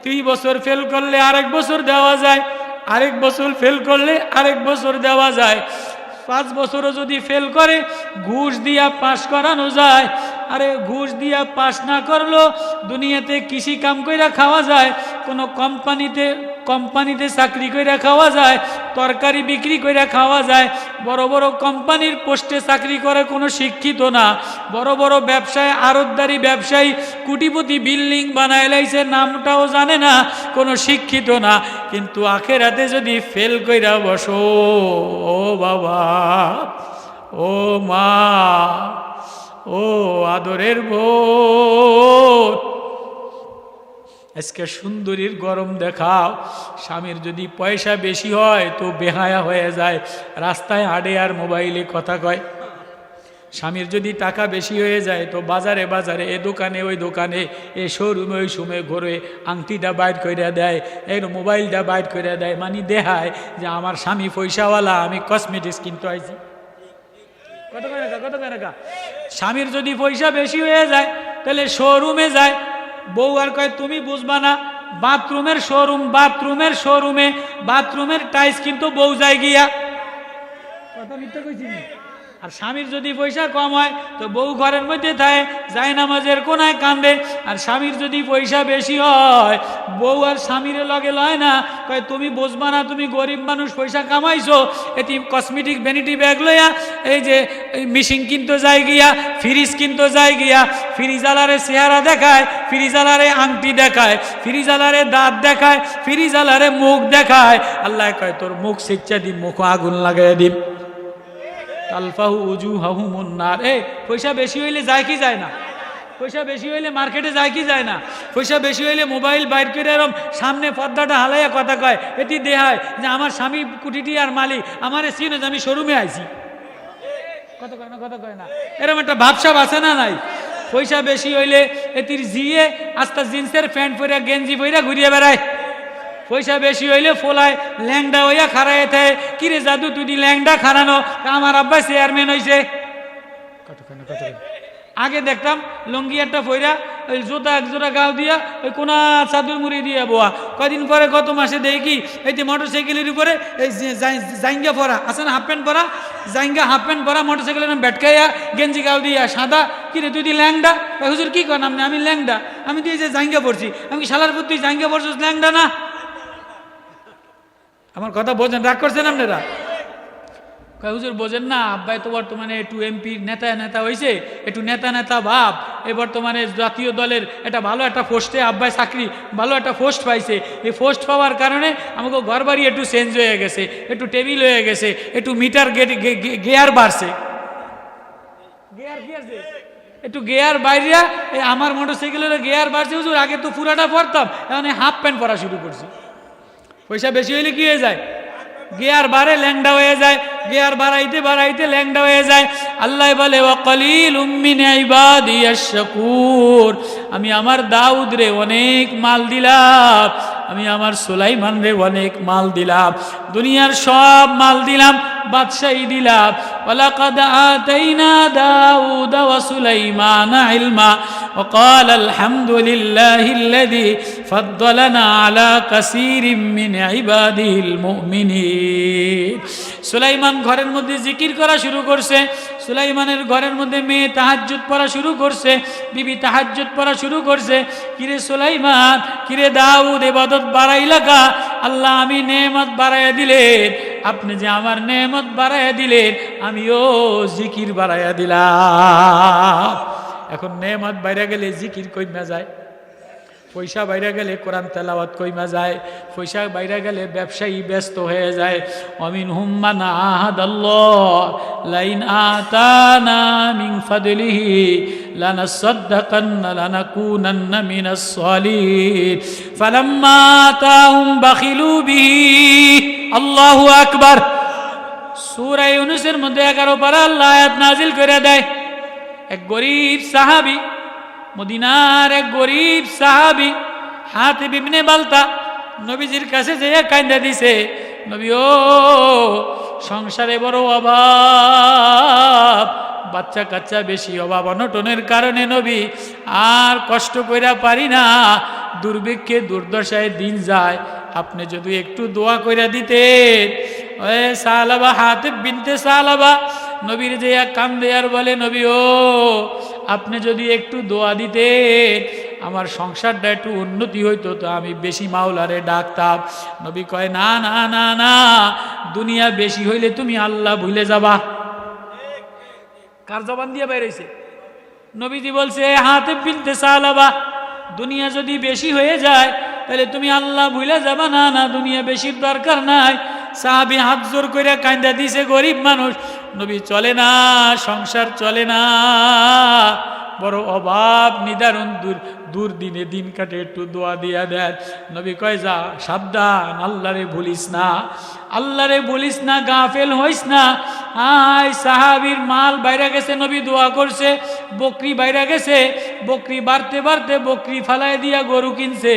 2 বছর ফেল করলে আরেক বছর দেওয়া যায়, আরেক বছর ফেল করলে আরেক বছর দেওয়া যায়। 5 বছরও যদি ফেল করে ঘুষ দিয়া পাশ করানো যায়। আরে ঘুষ দিয়া পাশ না করলো দুনিয়াতে কৃষি কাম কইরা খাওয়া যায়, কোনো কোম্পানিতে চাকরি কইরা খাওয়া যায়, তরকারি বিক্রি কইরা খাওয়া যায়। বড় বড় কোম্পানির পোস্টে চাকরি করে কোনো শিক্ষিত না, বড় বড় ব্যবসায় আড়তদারি ব্যবসায়ী কোটিপতি বিল্ডিং বানায় লাইছে, নামটাও জানে না, কোনো শিক্ষিত না। কিন্তু আখেরাতে যদি ফেল কইরা বসো, ও বাবা, ও মা, ও আদরের বোন, আজকে সুন্দরীর গরম দেখাও। স্বামীর যদি পয়সা বেশি হয় তো বেহায়া হয়ে যায়, রাস্তায় হাঁটে আর মোবাইলে কথা কয়। স্বামীর যদি টাকা বেশি হয়ে যায় তো বাজারে বাজারে, এ দোকানে ওই দোকানে, এ শোরুমে ওই সময় ঘরে আংটিটা বাইর করে দেয়, এর মোবাইলটা বাইর করে দেয়, মানে দেখায় যে আমার স্বামী পয়সাওয়ালা, আমি কসমেটিক্স কিনতে আইছি। কত টাকা? স্বামীর যদি পয়সা বেশি হয়ে যায় তাহলে শোরুমে যায়। বউ আর কয় তুমি বুঝবা না, বাথরুমের শোরুমে বাথরুমের টাইলস কিন্তু বউ যায় গিয়া। কথা মিথ্যা কইছি? আর স্বামীর যদি পয়সা কম হয় তো বউ ঘরের মধ্যে থাকে যায় নামাজের কোনায় কান্দে। আর স্বামীর যদি পয়সা বেশি হয় বউ আর স্বামীর লগে লয় না, কয় তুমি বুঝবা না, তুমি গরিব মানুষ পয়সা কামাইছো, এটি কসমেটিক ভ্যানিটি ব্যাগ লইয়া এই যে মেশিন কিনতে যায় গিয়া, ফ্রিজ কিনতে যায় গিয়া, ফ্রিজালারে চেহারা দেখায়, ফ্রিজালারে আংটি দেখায়, ফ্রিজালারে দাঁত দেখায়, ফ্রিজালারে মুখ দেখায়। আল্লাহ কয় তোর মুখ শিক্ষা দিম, মুখ আগুন লাগাই দিম। তালফাহু উজুহাহুমুন নার। পয়সা বেশি হইলে যায় কি যায় না? পয়সা বেশি হইলে মার্কেটে যায় কি যায় না? পয়সা বেশি হইলে মোবাইল বাইর করে এরম সামনে পর্দাটা হালাইয়া কথা কয়, এটি দেখায় যে আমার স্বামী কুটিটি আর মালিক, আমারে চিনে যে আমি শোরুমে আইছি। কথা কয় না, কথা কয় না, এরকম একটা ভাবসাব আছে না নাই? পয়সা বেশি হইলে এটির জিয়ে আস্তা জিন্সের প্যান্ট পরে গেঞ্জি পরে ঘুরিয়ে বেড়ায়। পয়সা বেশি হইলে ফোলায় ল্যাংডা হইয়া খারাই থাকে, কিরে জাদু তুই ল্যাংডা খারানো, আমার আব্বা চেয়ারম্যান হয়েছে। আগে দেখতাম লঙ্গি একটা পইরা ওই জোতা এক জোড়া গাও দিয়া ওই কোনা চাদর মুড়ি দিয়া বোয়া, কদিন পরে গত মাসে দেখি এই যে মোটর সাইকেলের উপরে এই জাইঙ্গা পরা আছে না, হাফ প্যান্ট পরা, জাইঙ্গা হাফ প্যান্ট পরা, মোটর সাইকেলের বেটকাইয়া গেঞ্জি গাও দিয়া সাদা, কিরে তুই ল্যাংডা, হুজুর কি কর নাম, আমি ল্যাংডা, আমি তুই যে জাইঙ্গা পড়ছি, আমি কি শালার পুত তুই জাইঙ্গা পড়ছিস, ল্যাংডা না? আমার কথা বোঝেন, রাগ করছেন আপনারা? হুজুর বোঝেন না, আব্বাই তো বর্তমানে একটু এমপির নেতা হয়েছে, একটু নেতা ভাব, এই বর্তমানে জাতীয় দলের একটা ভালো একটা পোস্টে আব্বাই চাকরি ভালো একটা পোস্ট পাইছে। এই পোস্ট পাওয়ার কারণে আমাকে ঘর বাড়ি একটু চেঞ্জ হয়ে গেছে, একটু টেবিল হয়ে গেছে, একটু মিটার গেয়ার বাড়ছে, একটু গেয়ার বাইরিয়া আমার মোটর সাইকেলের গেয়ার বাড়ছে। হুজুর আগে তো পুরাটা পরতাম, এখন হাফ প্যান্ট পরা শুরু করছি। পয়সা বেশি হইলে কি হয়ে যায়? গিয়ার বাড়ে ল্যাংডা হয়ে যায়, গিয়ার বাড়াইতে বাড়াইতে ল্যাংডা হয়ে যায়। আল্লাহ বলে ওয়াকালিলুম মিন ইবাদিয়াশ শাকুর, আমি আমার দাউদ রে অনেক মাল দিলাম, আমি আমার সুলাইমান রে অনেক মাল দিলাম, দুনিয়ার সব মাল দিলাম, বাদশাহী দিলাম। ওয়ালাকাদ আতাইনা দাউদা ওয়া সুলাইমানা ইলমা ওয়া ক্বালা আলহামদুলিল্লাহিল্লাযী ফাদ্দালানা আলা কাসীরিম মিন ইবাদিহিল মুমিনিন। সুলাইমান ঘরের মধ্যে জিকির করা শুরু করছে, সুলাইমানের ঘরের মধ্যে মেয়ে তাহাজ্জুদ পড়া শুরু করছে, বিবি তাহাজ্জুদ পড়া শুরু করছে। কিরে সুলাইমান, কিরে দাউদ, ইবাদত বাড়াইলা কা? আল্লাহ আমি নেয়ামত বাড়াইয়া দিলেন, আপনি যে আমার নেয়ামত বাড়াইয়া দিলেন, আমিও জিকির বাড়াইয়া দিলাম। এখন নেয়ামত বাইরে গেলে জিকির কইমা যায়, পয়সা বাইরে গেলে কোরআন তেলাওয়াত কইমা যায়, পয়সা বাইরে গেলে ব্যবসায়ী ব্যস্ত হয়ে যায়। ওয়ামিনহুম মান আহাদাল্লাহ লাইন আতানা মিন ফাদলিহি লানাসাদ্দাকান্না লানাকুনান্না মিনাস সালিহিন ফালাম্মা আতাহুম বাখিলু বিহি। আল্লাহু আকবার। সূরা ইউনূসের মধ্যে 11 পারা আল্লাহ আয়াত নাজিল করে দেয়। এক গরীব সাহাবী, মদিনার এক গরিব সাহাবী হাতিব ইবনে বালতা নবীজির কাছে যেয়ে কান্দা দিছে, নবী ও সংসারে বড় অভাব, বাচ্চা কাচ্চা বেশি, অভাব অনটনের কারণে নবী আর কষ্ট কইরা পারি না, দুর্ভিক্ষে দুর্দশায় দিন যায়, আপনি যদি একটু দোয়া কইরা দিতেন। ওই সালাবা, হাতিব বিনতে সালাবা নবীর যে কান্দে আর বলে, নবী ও আপনি যদি একটু দোয়া দিতেন আমার সংসারটা একটু উন্নতি হইতো, তো আমি বেশি মাওলারে ডাকতাম। নবী কয় না না না না, দুনিয়া বেশি হইলে তুমি আল্লাহ ভুলে যাবা। কার জবান দিয়ে বেরিয়েছে? নবীজি বলছে হাতিব বিনতে সালাবা, দুনিয়া যদি বেশি হয়ে যায় তাহলে তুমি আল্লাহ ভুলে যাবা না, না দুনিয়া বেশির দরকার নাই। সাহাবী হাত জোর করে কান্দা দিছে, গরিব মানুষ, নবী চলে না, সংসার চলে না, বড় অভাব নিদারুণ, দুর্দিনে দিন কাটে, একটু দোয়া দিয়া দেন। নবী কয় যা সাবধান, আল্লাহরে ভুলিস না, আল্লাহরে ভুলিস না, গাফেল হইস না। আয় সাহাবীর মাল বাইরে গেছে, নবী দোয়া করছে, বকরি বাইরে গেছে, বকরি বাড়তে বাড়তে বকরি ফালায় দিয়া গরু কিনছে,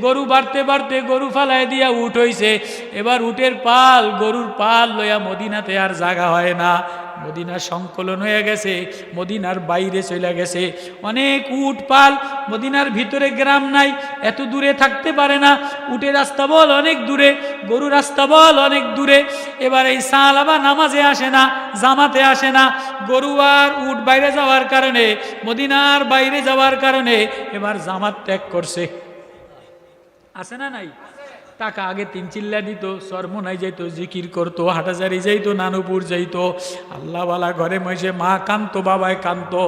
গরু বাড়তে বাড়তে গরু ফালায় দিয়া উট হইছে। এবার উটের পাল, গরুর পাল লইয়া মদিনাতে আর জায়গা হয় না, মদিনার সংকলন হয়ে গেছে, মদিনার বাইরে চলে গেছে। অনেক উট পাল, মদিনার ভিতরে গ্রাম নাই, এত দূরে থাকতে পারে না। উটের রাস্তা বল অনেক দূরে, গরু রাস্তা বল অনেক দূরে। এবার এই সাহাবা নামাজে আসে না, জামাতে আসে না, গরু আর উট বাইরে যাওয়ার কারণে, মদিনার বাইরে যাওয়ার কারণে এবার জামাত ত্যাগ করছে। আছে না নাই? টাকা আগে 3 চিল্লা দিত, সরমনাই যাইতো, জিকির করতো, হাটাজারি যাইতো, নানুপুর যাইতো, আল্লাহওয়ালা ঘরে মহিষে মা কানতো, বাবায় কানতো।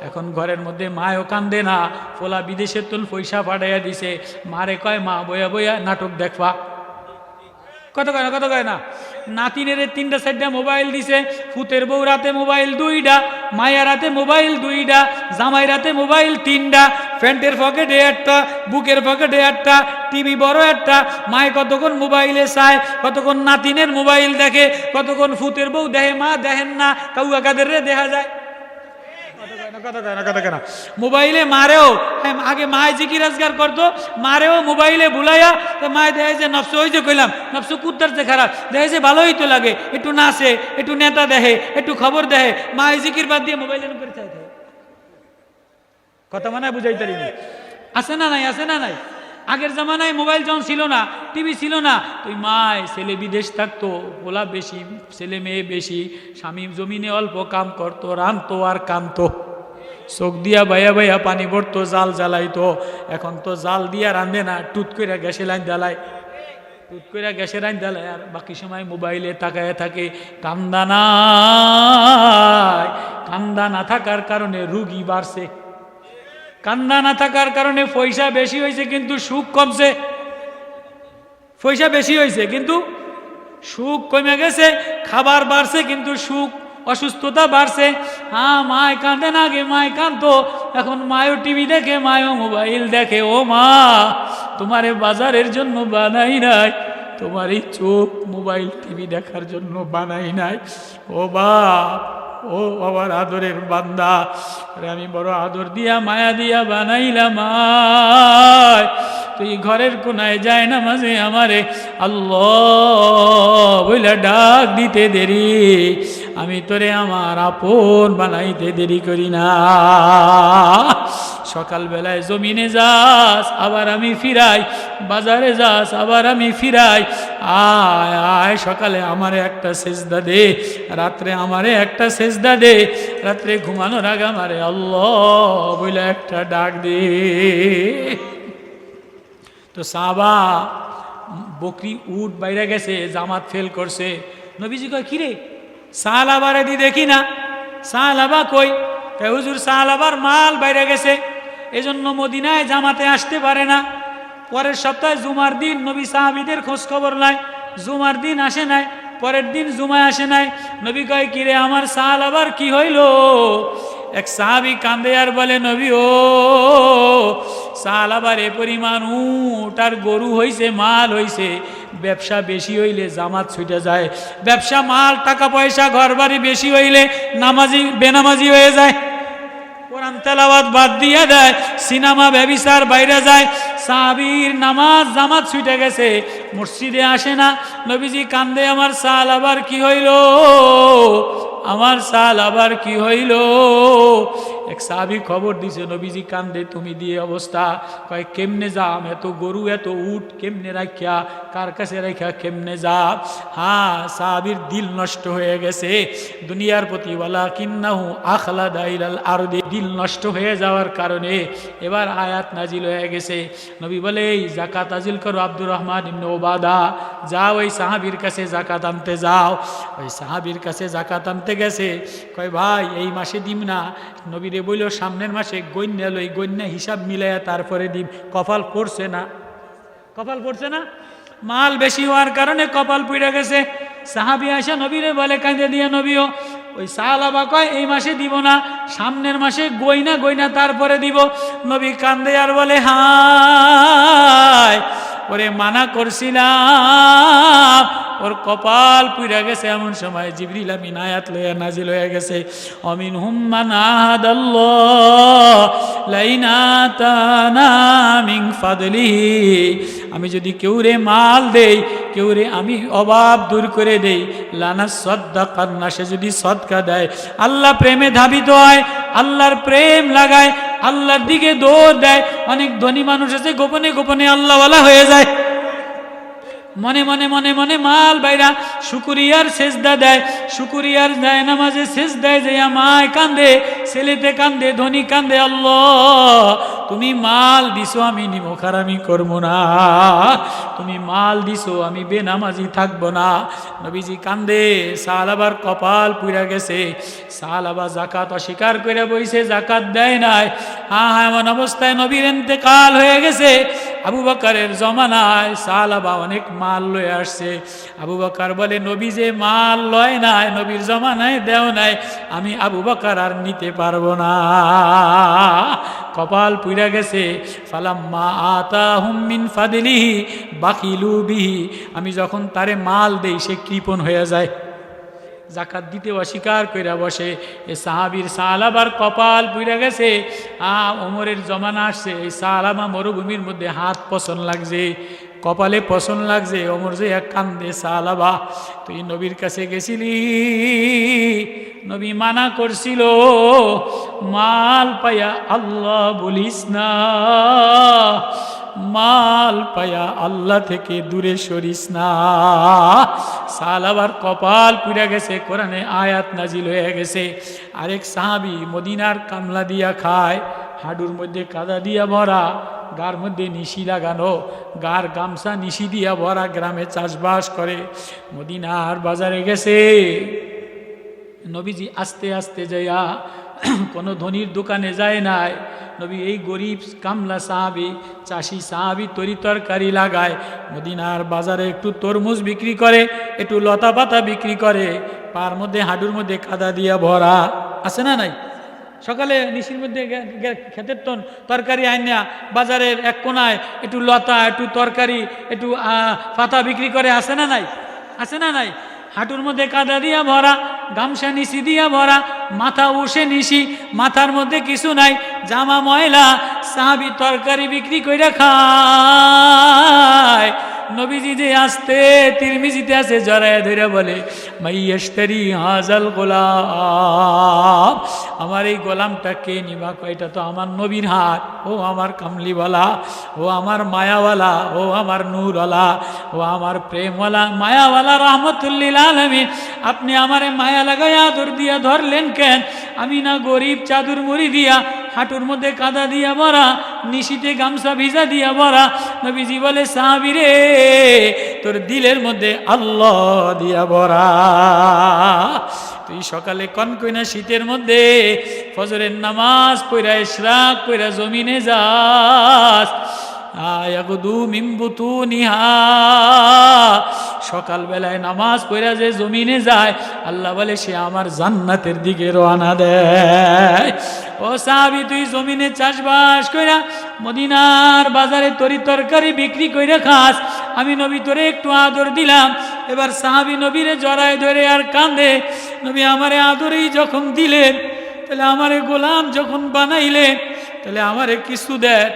এখন ঘরের মধ্যে মায়ও কান্দে না, ফোলা বিদেশের তুল পয়সা পাঠাইয়া দিছে, মারে কয় মা বয়া বয়া নাটক দেখবা। কত কয় না। নাতিনের 3টা 4টা মোবাইল দিছে, ফুতের বউ রাতে মোবাইল 2টা, মায়ের রাতে মোবাইল 2টা, জামাই রাতে মোবাইল 3টা, প্যান্টের পকেটে একটা, বুকের পকেটে একটা, টিভি বড় একটা। মায় কতক্ষণ মোবাইলে চায়, কতক্ষণ নাতিনের মোবাইল দেখে, কতক্ষণ ফুতের বউ দেখে, মা দেখেন না, কাউয়া কাদের দেখা যায়। মোবাইলে মারেও, আগে মায় জিকির আজগার করতো, মারেও মোবাইলে ভুলাইয়া, মায় দেখে যে নফস, ওই যে কইলাম নফস কুত্তার যে খারাপ, দেখে যে ভালোই তো লাগে, একটু নাচে, একটু নেতা দেখে, একটু খবর দেখে, মায় জিকির বাদ দিয়ে মোবাইলের উপরে চাই থাকে। কথা মানে বুঝাইতে পারিনি। আছে না নাই? আছে না নাই? আগের জামানায় মোবাইল যখন ছিল না, টিভি ছিল না, তুই মায় ছেলে বিদেশ থাকতো, বলা বেশি, ছেলে মেয়ে বেশি, স্বামী জমিনে অল্প কাম করতো, রানতো আর কানতো, চোখ দিয়া বাইয়া বাইয়া পানি পড়তো, জাল জ্বালাইতো। এখন তো জাল দিয়া রান্ধে না, টুট করে গ্যাসে লাইন জ্বালায়, টুট করে গ্যাসের লাইন জ্বালায়, আর বাকি সময় মোবাইলে তাকায় থাকে। কান্দা নাই, কান্দা না থাকার কারণে রুগী বাড়ছে, কান্দা না থাকার কারণে পয়সা বেশি হয়েছে কিন্তু সুখ কমছে। পয়সা বেশি হয়েছে কিন্তু সুখ কমে গেছে, খাবার বাড়ছে কিন্তু সুখ, অসুস্থতা বাড়ছে। হ্যাঁ, মায় কাঁদে না, আগে মায় কাঁদতো, এখন মায়ও টিভি দেখে, মায়ও মোবাইল দেখে। ও মা, তোমারে বাজারের জন্য বানাই নাই, তোমার এই চোখ মোবাইল টিভি দেখার জন্য বানাই নাই। ও বাপ, ও বাবার আদরের বান্দা, আমি বড় আদর দিয়া মায়া দিয়া বানাইলাম, তুই ঘরের কোনায় যায় না মাঝে আমারে আল্লাহ বইলা ডাক দিতে দেরি, আমি তোরে আমার আপন বানাইতে দেরি করি না। সকালবেলায় জমিনে যাস, আবার আমি ফিরাই, বাজারে যাস, আবার আমি ফিরাই, আয় আয় সকালে আমারে একটা সেজদা দে, রাত্রে আমারে একটা সেজদা দে, রাত্রে ঘুমানোর আগে আমারে আল্লাহ বইলা একটা ডাক দে। তো সাহাবা বকরি উট বাইরে গেছে, জামাত ফেল করছে। নবীজি কয় কিরে সাহালাবারে দি দেখি না, সাহালাবা কই? হুজুর সাহালাবার মাল বাইরে গেছে, এজন্য মদিনায় জামাতে আসতে পারে না। পরের সপ্তাহে জুমার দিন নবী সাহাবীদের খোঁজ খবর নাই, জুমার দিন আসে নাই, পরের দিন জুমায় আসে নাই। নবী কয় কিরে আমার সাহালাবার কি হইল? এক সাহাবী কান্দে আর বলে নবী ও সাহালাবার এ পরিমাণ উট আর গরু হইছে, মাল হইছে, ব্যবসা বেশি হইলে জামাত ছুটে যায়, ব্যবসা মাল টাকা পয়সা ঘর বাড়ি বেশি হইলে নামাজি বেনামাজি হয়ে যায়, কোরআন তেলাওয়াত বাদ দিয়ে দেয়, সিনেমা ব্যভিচার বাইরে যায়। সাহাবীর নামাজ জামাত ছুটে গেছে, মসজিদে আসে না। নবীজি কান্দে আমার সাহালাবার কি হইল, আমার সাহালাবার কি হইল? এক সাহাবী খবর দিছে, নবীজি কান্দে, তুমি দিয়ে অবস্থা। কয় কেমনে যাম, এত গরু এত উট কেমনে রাখিয়া, কার কাছে রাখিয়া কেমনে যাব? হ্যাঁ, সাহাবীর দিল নষ্ট হয়ে গেছে দুনিয়ার প্রতি, ওয়ালাকিন্নাহু আখলাদা ইলাল আরদি, দিল নষ্ট হয়ে যাওয়ার কারণে এবার আয়াত নাজিল হয়ে গেছে। নবী বলে এই যাকাত নাজিল করো, আব্দুর রহমান ইবনে ওবাদা যাও ওই সাহাবীর কাছে যাকাত আনতে যাও। ওই সাহাবীর কাছে যাকাত আনতে গেছে, কয় ভাই এই মাসে দিম না। নবীরে বলল সামনের মাসে গণ্যা লই, গণ্যা হিসাব মিলাইয়া তারপরে দিম। কপাল পড়ছে না, কপাল পড়ছে না, মাল বেশি হওয়ার কারণে কপাল পুড়ে গেছে। সাহাবী আয়েশা নবীরে বলে কাঁদে দিয়ে, নবীও ওই সাহাবা কয় এই মাসে দিব না, সামনের মাসে গইনা গইনা তারপরে দিব। নবী কান্দে আর বলে হায় ওরে মানা করছিলাম, ওর কপাল পুড়ে গেছে। এমন সময় জিবরিল আমিন আয়াত লইয়া নাজিল হয়ে গেছে, অমিনহুম মান আহাদাল্লাহ লাইনা তানা মিন ফাদলিহি, আমি যদি কেউ রে মাল দেই, কেউ রে আমি অভাব দূর করে দেই, লানা সাদদাকান্না, সে যদি সদকা দেয়, আল্লাহ প্রেমে ধাবিত হয়, আল্লাহর প্রেম লাগায়, আল্লাহর দিকে দৌড় দেয়। অনেক ধনী মানুষ আছে গোপনে গোপনে আল্লাহওয়ালা হয়ে যায়, মনে মনে মনে মনে মাল বাইরা শুকুরিয়ার সেজদা দেয়, শুকুরিয়ার যায় নামাজে সেজদায় যাইয়া মায় কান্দে, ছেলেতে কান্দে, ধনী কান্দে, আল্লাহ তুমি মাল দিছো আমি নিমখারামি করবো না, তুমি মাল দিছো আমি বেনামাজি থাকবো না। নবীজি কান্দে, সাহাবার কপাল পুইরা গেছে, সাহাবা জাকাত অস্বীকার করে বইছে, জাকাত দেয় নাই। হ্যাঁ এমন অবস্থায় নবীর ইন্তেকাল হয়ে গেছে। আবু বকরের জমানায় সাহাবা অনেক মাল লয়ে আসছে। আবু বকর বলে নবী যে মাল লয় নাই, নবীর জমানায় দেও নাই, আমি আবু বকর আর নিতে পারবো না, কপাল পুইরা গেছে। ফালাম্মা আতাহুম মিন ফাদলিহি বাখিলু বিহি, আমি যখন তারে মাল দেই সে কৃপণ হয়ে যায়, জাকাত দিতে অস্বীকার কইরা বসে। এ সাহাবীর সাহাবার কপাল পুইরা গেছে। ওমরের জমানা আসছে, এই সাহাবা মরুভূমির মধ্যে হাত পছন লাগছে, কপালে পছন লাগছে। ওমর যে এক কান্দে, সাহাবা তুই নবীর কাছে গেছিলি, নবী মানা করছিল মাল পায়া আল্লাহ বলিস না, মাল পায়া আল্লাহ থেকে দূরে সরিস না। সাহাবার কপাল পুড়ে গেছে, কোরআনে আয়াত নাজিল হয়ে গেছে। আরেক সাহাবী মদিনার কামলা দিয়া খায়, হাডুর মধ্যে কাদা দিয়া ভরা, গার মধ্যে নিশি লাগানো, গার গামছা নিশি দিয়া ভরা, গ্রামে চাষবাস করে, মদিনার বাজারে গেছে। নবীজি আস্তে আস্তে যাইয়া কোনো ধনীর দোকানে যায় নাই। নবী এই গরিব কামলা সাহাবি, চাষি সাহাবি তরি তরকারি লাগায়, মদিনার বাজারে একটু তরমুজ বিক্রি করে, একটু লতা পাতা বিক্রি করে, পার মধ্যে হাডুর মধ্যে কাদা দিয়া ভরা, আছে না নাই? সকালে নিশির মধ্যে ক্ষেতের তরকারি আইনা বাজারের এক কোনায় একটু লতা, একটু তরকারি, একটু পাতা বিক্রি করে, আছে না নাই? আছে না নাই? হাঁটুর মধ্যে কাদা দিয়া ভরা, গামছা নিশি দিয়া ভরা, মাথা উষে নিশি, মাথার মধ্যে কিছু নাই, জামা ময়লা, সাহাবী তরকারি বিক্রি কইরা খায়। নবীজি যে আসতে তিরমিজিতে আছে, জড়ায় ধরে বলে মাইয়াশতারি হাজাল গোলাম, আমার এই গোলামটা কে নিবা? এটা তো আমার নবীর হাত, ও আমার কামলিওয়ালা, ও আমার মায়াওয়ালা, ও আমার নূরওয়ালা, ও আমার প্রেমওয়ালা, মায়াওয়ালা রহমতুল্লিল আলামিন, আপনি আমারে মায়া লাগায় আদর দিয়া ধরলেন কেন? আমি না গরিব, চাদর মুড়ি দিয়া, হাঁটুর মধ্যে কাদা দিয়া ভরা, নিশিতে গামছা ভিজা দিয়া ভরা। নবীজি বলে সাহাবী রে, তোর দিলের মধ্যে আল্লাহ দিয়া ভরা। তুই সকালে কনকইনা শীতের মধ্যে ফজরের নামাজ পড়া, ইশরাক পড়া জমিনে যাস, সকাল বেলায় নামাজ পড়া যে জমিনে যায়, আল্লাহ বলে সে আমার জান্নাতের দিকে রওনা দেয়। ও সাহাবী, তুই জমিনে চাষবাস কইরা মদিনার বাজারে তরি তরকারি বিক্রি কইরা খাস, আমি নবী তোরে একটু আদর দিলাম। এবার সাহাবী নবীরে জড়ায় ধরে আর কান্দে, নবী আমারে আদরেই যখন দিলেন, তাহলে আমারে গোলাম যখন বানাইলেন, তাহলে আমারে কিছু দেয়।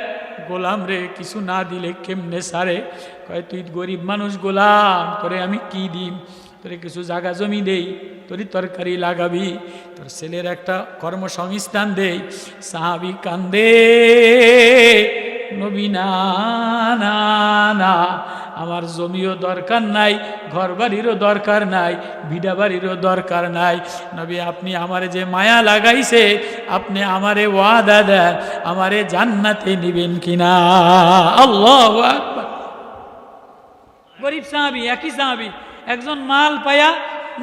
গোলাম রে কিছু না দিলে কেমনে সারে? কয় তুই গরিব মানুষ গোলাম, তোরে আমি কি দিম? তোরে কিছু জায়গা জমি দেই, তোরই তরকারি লাগাবি, তোর ছেলের একটা কর্মসংস্থান দেই। সাহাবী কান্দে, নবী না না না, আমার জমিও দরকার নাই, ঘর বাড়িরও দরকার নাই, ভিডা বাড়িরও দরকার নাই। নবী আপনি আমারে যে মায়া লাগাইছে, আপনি আমারে ওয়াদা দেন, আমারে জান্নাতে নিবেন কিনা? আল্লাহু আকবার। গরিব সাহাবী, একই সাহাবী, একজন মাল পায়া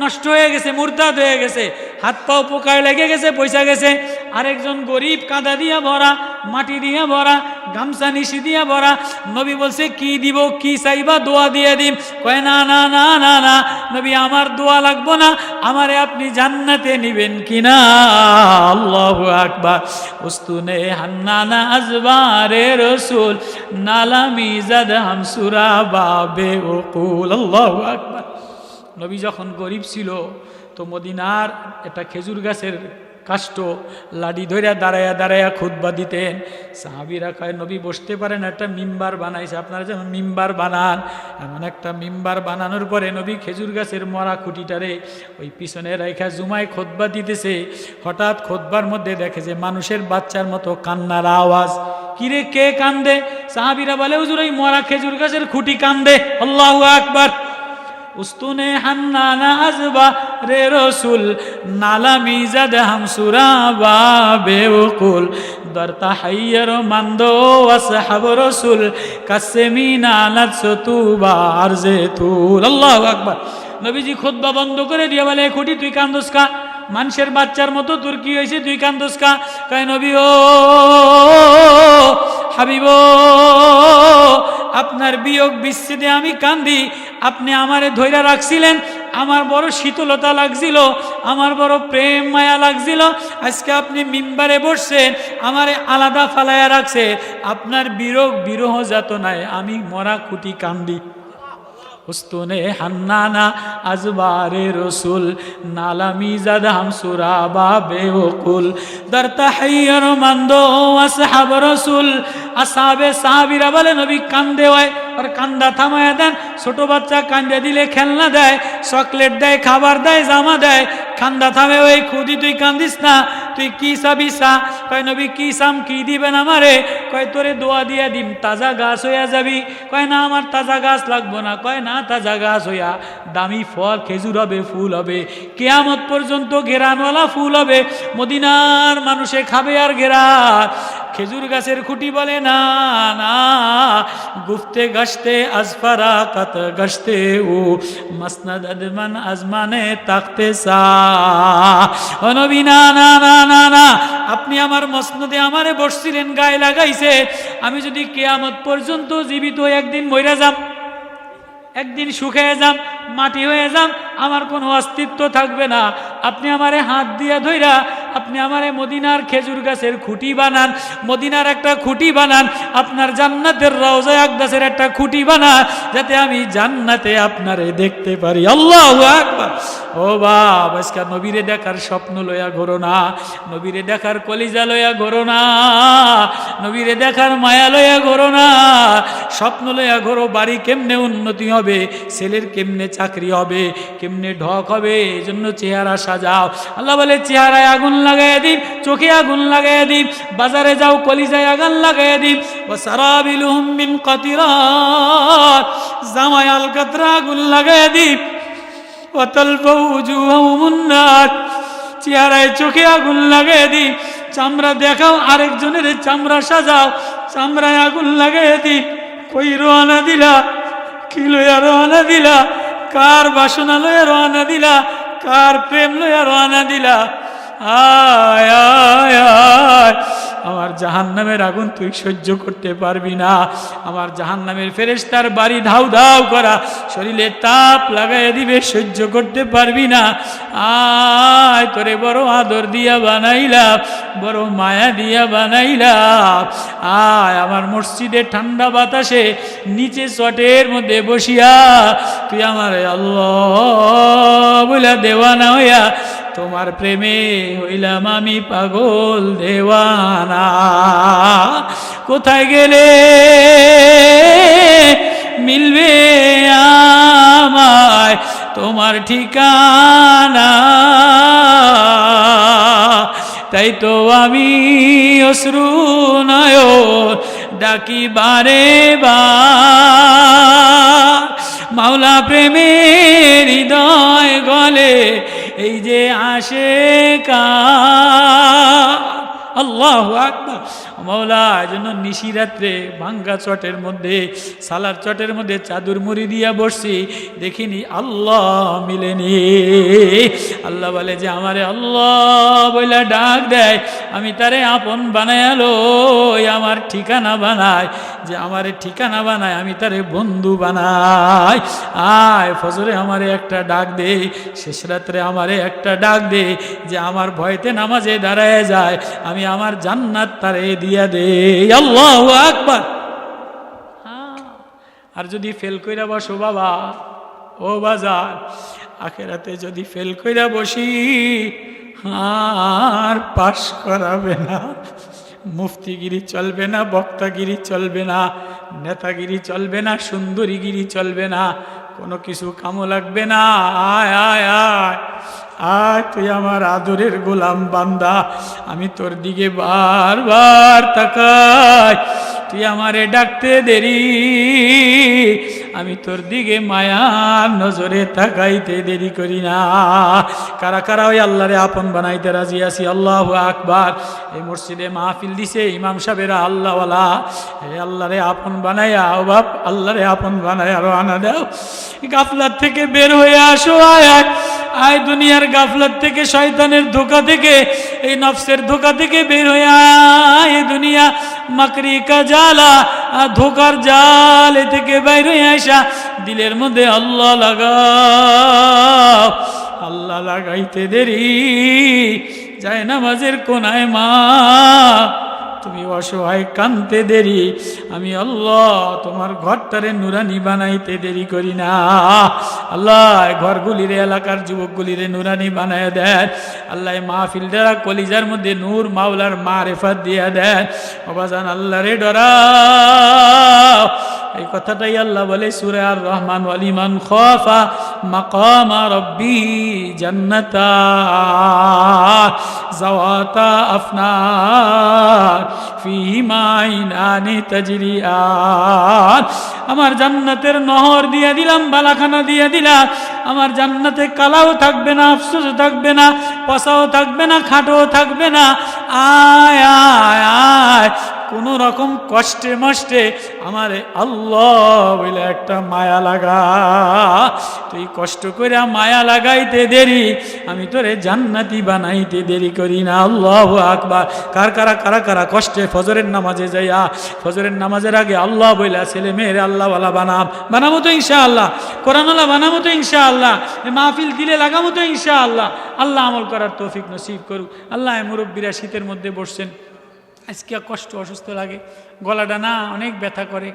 নষ্ট হয়ে গেছে, মুরতাদ হয়ে গেছে, হাত পাও পোকায় লেগে গেছে, পয়সা গেছে। আরেকজন গরিব, কাদা দিয়া ভরা, মাটি দিয়া ভরা, গামছা নিশি দিয়া ভরা। নবী বলছে কি দিব, কি চাইবা? দোয়া দিয়ে দিম। কয় না না না না না, নবী আমার দোয়া লাগবো না, আমারে আপনি জান্নাতে নিবেন কিনা? আল্লাহু আকবার। উস্তুনে হান্নানা আজবারে রসুল, নালামি জাদ হামসুরা বাবে উকুল। আল্লাহু আকবার। নবী যখন গরিব ছিল, তো মদিনার একটা খেজুর গাছের কাষ্ঠ লাডি ধইরা দাঁড়ায়া দাঁড়ায়া খুতবা দিতেন। সাহাবীরা কয় নবী বসতে পারেন, একটা মিম্বার বানাইছে, আপনারা যেমন মিম্বার বানান এমন একটা মিম্বার বানানোর পরে নবী খেজুর গাছের মরা খুঁটিটারে ওই পিছনে রেখা জুমায় খুতবা দিতেছে। হঠাৎ খুতবার মধ্যে দেখে যে মানুষের বাচ্চার মতো কান্নার আওয়াজ। কিরে কে কান্দে? সাহাবীরা বলে হুজুর ওই মরা খেজুর গাছের খুঁটি কান্দে। আল্লাহু আকবার। উস্তুনে হান্নানা আজবা রে রসুল নালা মিজাদ হামসুরা বেউকুল দরতা হাইয়ার মান্দো আসহাব রসুল কাসেমিনা লাতসতুবা আরজে তুল। আল্লাহু আকবার। নবীজি খুতবা বন্ধ করে দিয়ে বলে খুঁটি তুই কান্দোস কা? মানুষের বাচ্চার মতো তোর কি হয়েছে, তুই কান্দোস কা? কয় নবী ও হাবিব, আপনার বিয়োগ বিচ্ছেদে আমি কান্দি। আপনি আমারে ধৈর্য রাখছিলেন, আমার বড় শীতলতা লাগছিল, আমার বড় প্রেম মায়া লাগছিল। আজকে আপনি মিম্বারে বসছেন, আমারে আলাদা ফালাইয়া রাখছে। আপনার বিরহ যাতনায় আমি মরা খুঁটি কান্দি। উস্তুনে হান্নানা আজবারে রসুল নালামি জাদ হামসুরা বা বেওকুল দরতা হাইয়ার মান্দো আসহাব রসুল। আসহাবে সাহাবীরা বলে নবী কান্দে হয় আর কান্দা থামায়া দেন। ছোট বাচ্চা কান্দে দিলে খেলনা দেয়, চকলেট দেয়, খাবার দেয়, জামা দেয়, কান্দা থামে। ওই খুদি তুই কান্দিস না, তুই কি চাবি চা? কয় নবী কি চাম, কি দিবেন আমারে? কয় তোরে দোয়া দিয়া দিম, তাজা গাছ হইয়া যাবি। কয় না আমার তাজা গাছ লাগবো না। কয় না তাজা গাছ হইয়া দামি ফল খেজুর হবে, ফুল হবে, কিয়ামত পর্যন্ত ঘেরানওয়ালা ফুল হবে, মদিনার মানুষে খাবে আর ঘেরান। খেজুর গাছের খুঁটি বলে না না, গুফতে গশতে আজফারা কত গশতে ও মসনদ আদমান আজমানে তাকতে সা। ও নবী না না না না না, আপনি আমার মসনদে আমারে বসছিলেন, গায়ে লাগাইছে। আমি যদি কিয়ামত পর্যন্ত জীবিত একদিন মইরা যাম, একদিন শুকিয়ে যাম, মাটি হয়ে যাম, আমার কোনো অস্তিত্ব থাকবে না। আপনি আমারে হাত দিয়া ধইরা আপনি আমারে মদিনার খেজুর গাছের খুঁটি বানান, মদিনার একটা খুঁটি বানান, আপনার জান্নাতের রওজা আকদাসের একটা খুঁটি বানান, যাতে আমি জান্নাতে আপনারে দেখতে পারি। আল্লাহু আকবার। ও বাবা, আজকে নবীরে দেখার স্বপ্ন লইয়া ঘোরো না, নবীরে দেখার কলিজা লইয়া ঘোরো না, নবীরে দেখার মায়া লইয়া ঘোরো না, স্বপ্ন লইয়া ঘোরো। বাড়ি কেমনে উন্নতি হবে, ছেলের কেমনে চাকরি হবে, কেমনে ঢক হবে, এই জন্য চেহারা সাজাও। আল্লাহ বলে চেহারায় আগুন লাগাইয়া দিন, চোখে আগুন লাগাইয়া দিন, বাজারে যাও কলিজায় আগুন লাগাইয়া দিন। ওয়াসারাবিলুহুম মিন কাতিরাত, জামায় আলকাতরা আগুন লাগাইয়া দিন। ওয়াতালফাউ উজুহাহুমুন নার, চেহারায় চোখে আগুন লাগাইয়া দিন। চামড়া দেখাও, আরেকজনের চামড়া সাজাও, চামড়ায় আগুন লাগাইয়া দিন। কই রওনা দিলা, কি লইয়া রওনা দিলা, কার বাসনা লইয়া রওনা দিলা, কার প্রেম লইয়া রওনা দিলা? আয় আয় আয়, আমার জাহান্নামের আগুন তুই সহ্য করতে পারবি না। আমার জাহান্নামের ফেরেশতার বাড়ি ধাউ ধাউ করা, শরীরে তাপ লাগাই দিবে, সহ্য করতে পারবি না। আয়, তোরে বড় আদর দিয়া বানাইলাম, বড় মায়া দিয়া বানাইলাম। আয়, আমার মসজিদে ঠান্ডা বাতাসে নিচে চটের মধ্যে বসিয়া তুই আমার আল্লাহ বইলা দেওয়ানা হইয়া তোমার প্রেমে হইলাম আমি পাগল দেওয়ানা। কোথায় গেলে মিলবে আমায় তোমার ঠিকানা? তাই তো আমি অশ্রু নয়ন ডাকি বারে বার, মাওলা প্রেমের হৃদয় গলে এই যে আশেকা। আল্লাহু আকবার। মাওলা যেন নিশিরাত্রে ভাঙ্গা চটের মধ্যে, সালার চটের মধ্যে চাদর মুড়ি দিয়া বসছি, দেখিনি আল্লাহ মিলেনি। আল্লাহ বলে যে আমারে আল্লাহ বইলা ডাক দেয়, আমি তারে আপন বানায়ালো, আমার ঠিকানা বানায়, যে আমারে ঠিকানা বানায়, আমি তারে বন্ধু বানাই। আয় ফজরে আমারে একটা ডাক দে, শেষ রাত্রে আমারে একটা ডাক দে, যে আমার ভয়তে নামাজে দাঁড়ায় যায়, আমি আমার জান্নাত তারে দিয়া দে। আল্লাহু আকবার। আর যদি ফেল কইরা বসো বাবা, ও বাজার, আখেরাতে যদি ফেল কইরা বসি আর পাশ করাবে না। মুফতিগিরি চলবে না, বক্তাগিরি চলবে না, নেতাগিরি চলবে না, সুন্দরীগিরি চলবে না, কোনো কিছু কামো লাগবে না। আয় আয় আয় আয়, তুই আমার আদরের গোলাম বান্দা, আমি তোর দিকে বারবার তাকাই, তুই আমারে ডাকতে দেরি, আমি তোর দিকে মায়ার নজরে তাকাইতে দেরি করি না। কারা কারা ওই আল্লাহরে আপন বানাইতে রাজি আছি? আল্লাহু আকবার। এই মসজিদে মাহফিল দিছে ইমাম সাহেবেরা আল্লাহওয়ালা, এই আল্লাহরে আপন বানাইয়া, ও বাপ আল্লাহরে আপন বানাইয়া রওনা দাও। গাফলাত থেকে বের হয়ে আসো, আয় আয় আয়, দুনিয়ার গাফলাত থেকে, শয়তানের ধোঁকা থেকে, এই নফসের ধোঁকা থেকে বের হয়ে আয়। দুনিয়া মাকরি কা জালা, ধোকার জাল, এ থেকে বাইর হয়ে আসা, দিলের মধ্যে আল্লাহ লাগাও। আল্লাহ লাগাইতে দেরি, যায় নামাজের কোনায় মা তুমি অসহায় কানতে দেরি, আমি আল্লাহ তোমার ঘরটারে নুরানি বানাইতে দেরি করি না। আল্লাহ ঘরগুলিরে, এলাকার যুবকগুলিরে নুরানি বানায় দেন। আল্লাহ মাহফিল দ্বারা কলিজার মধ্যে নূর মাওলার মারেফাত দিয়া দেন। অবাজান আল্লাহ রে ডরাও। এই কথাটাই আল্লাহ বলে সূরা আর রহমান, ওয়ালিমান খাফা মাকামা রাব্বি জান্নাতান যাওয়াতা আফনার ফীহিমা আইনানি তাজরিয়ান। আমার জান্নাতের নহর দিয়ে দিলাম, বালাখানা দিয়ে দিলাম। আমার জান্নাতে কালাও থাকবে না, আফসোস থাকবে না, পসাও থাকবে না, খাটও থাকবে না। আয় আয় আয়, কোন রকম কষ্টে মষ্টে আমারে আল্লাহ বলে একটা মায়া লাগা। তুই কষ্ট করে মায়া লাগাইতে দেরি, আমি তোরে জান্নাতি বানাইতে দেরি করি না। আল্লাহু আকবার। কারা কারা কষ্টে ফজরের নামাজে যাইয়া, ফজরের নামাজের আগে আল্লাহ বইলা ছেলে মেয়েরে আল্লাহওয়ালা বানাবো তো ইনশাআল্লাহ, কোরআনওয়ালা বানাবো তো ইনশাআল্লাহ, মাহফিল দিলে লাগাবো তো ইনশাআল্লাহ। আল্লাহ আমল করার তৌফিক নসিব করুক। আল্লাহ মুরব্বীরা শীতের মধ্যে বসছেন, আজকে কষ্ট, অসুস্থ লাগে, গলাটা না অনেক ব্যথা করে।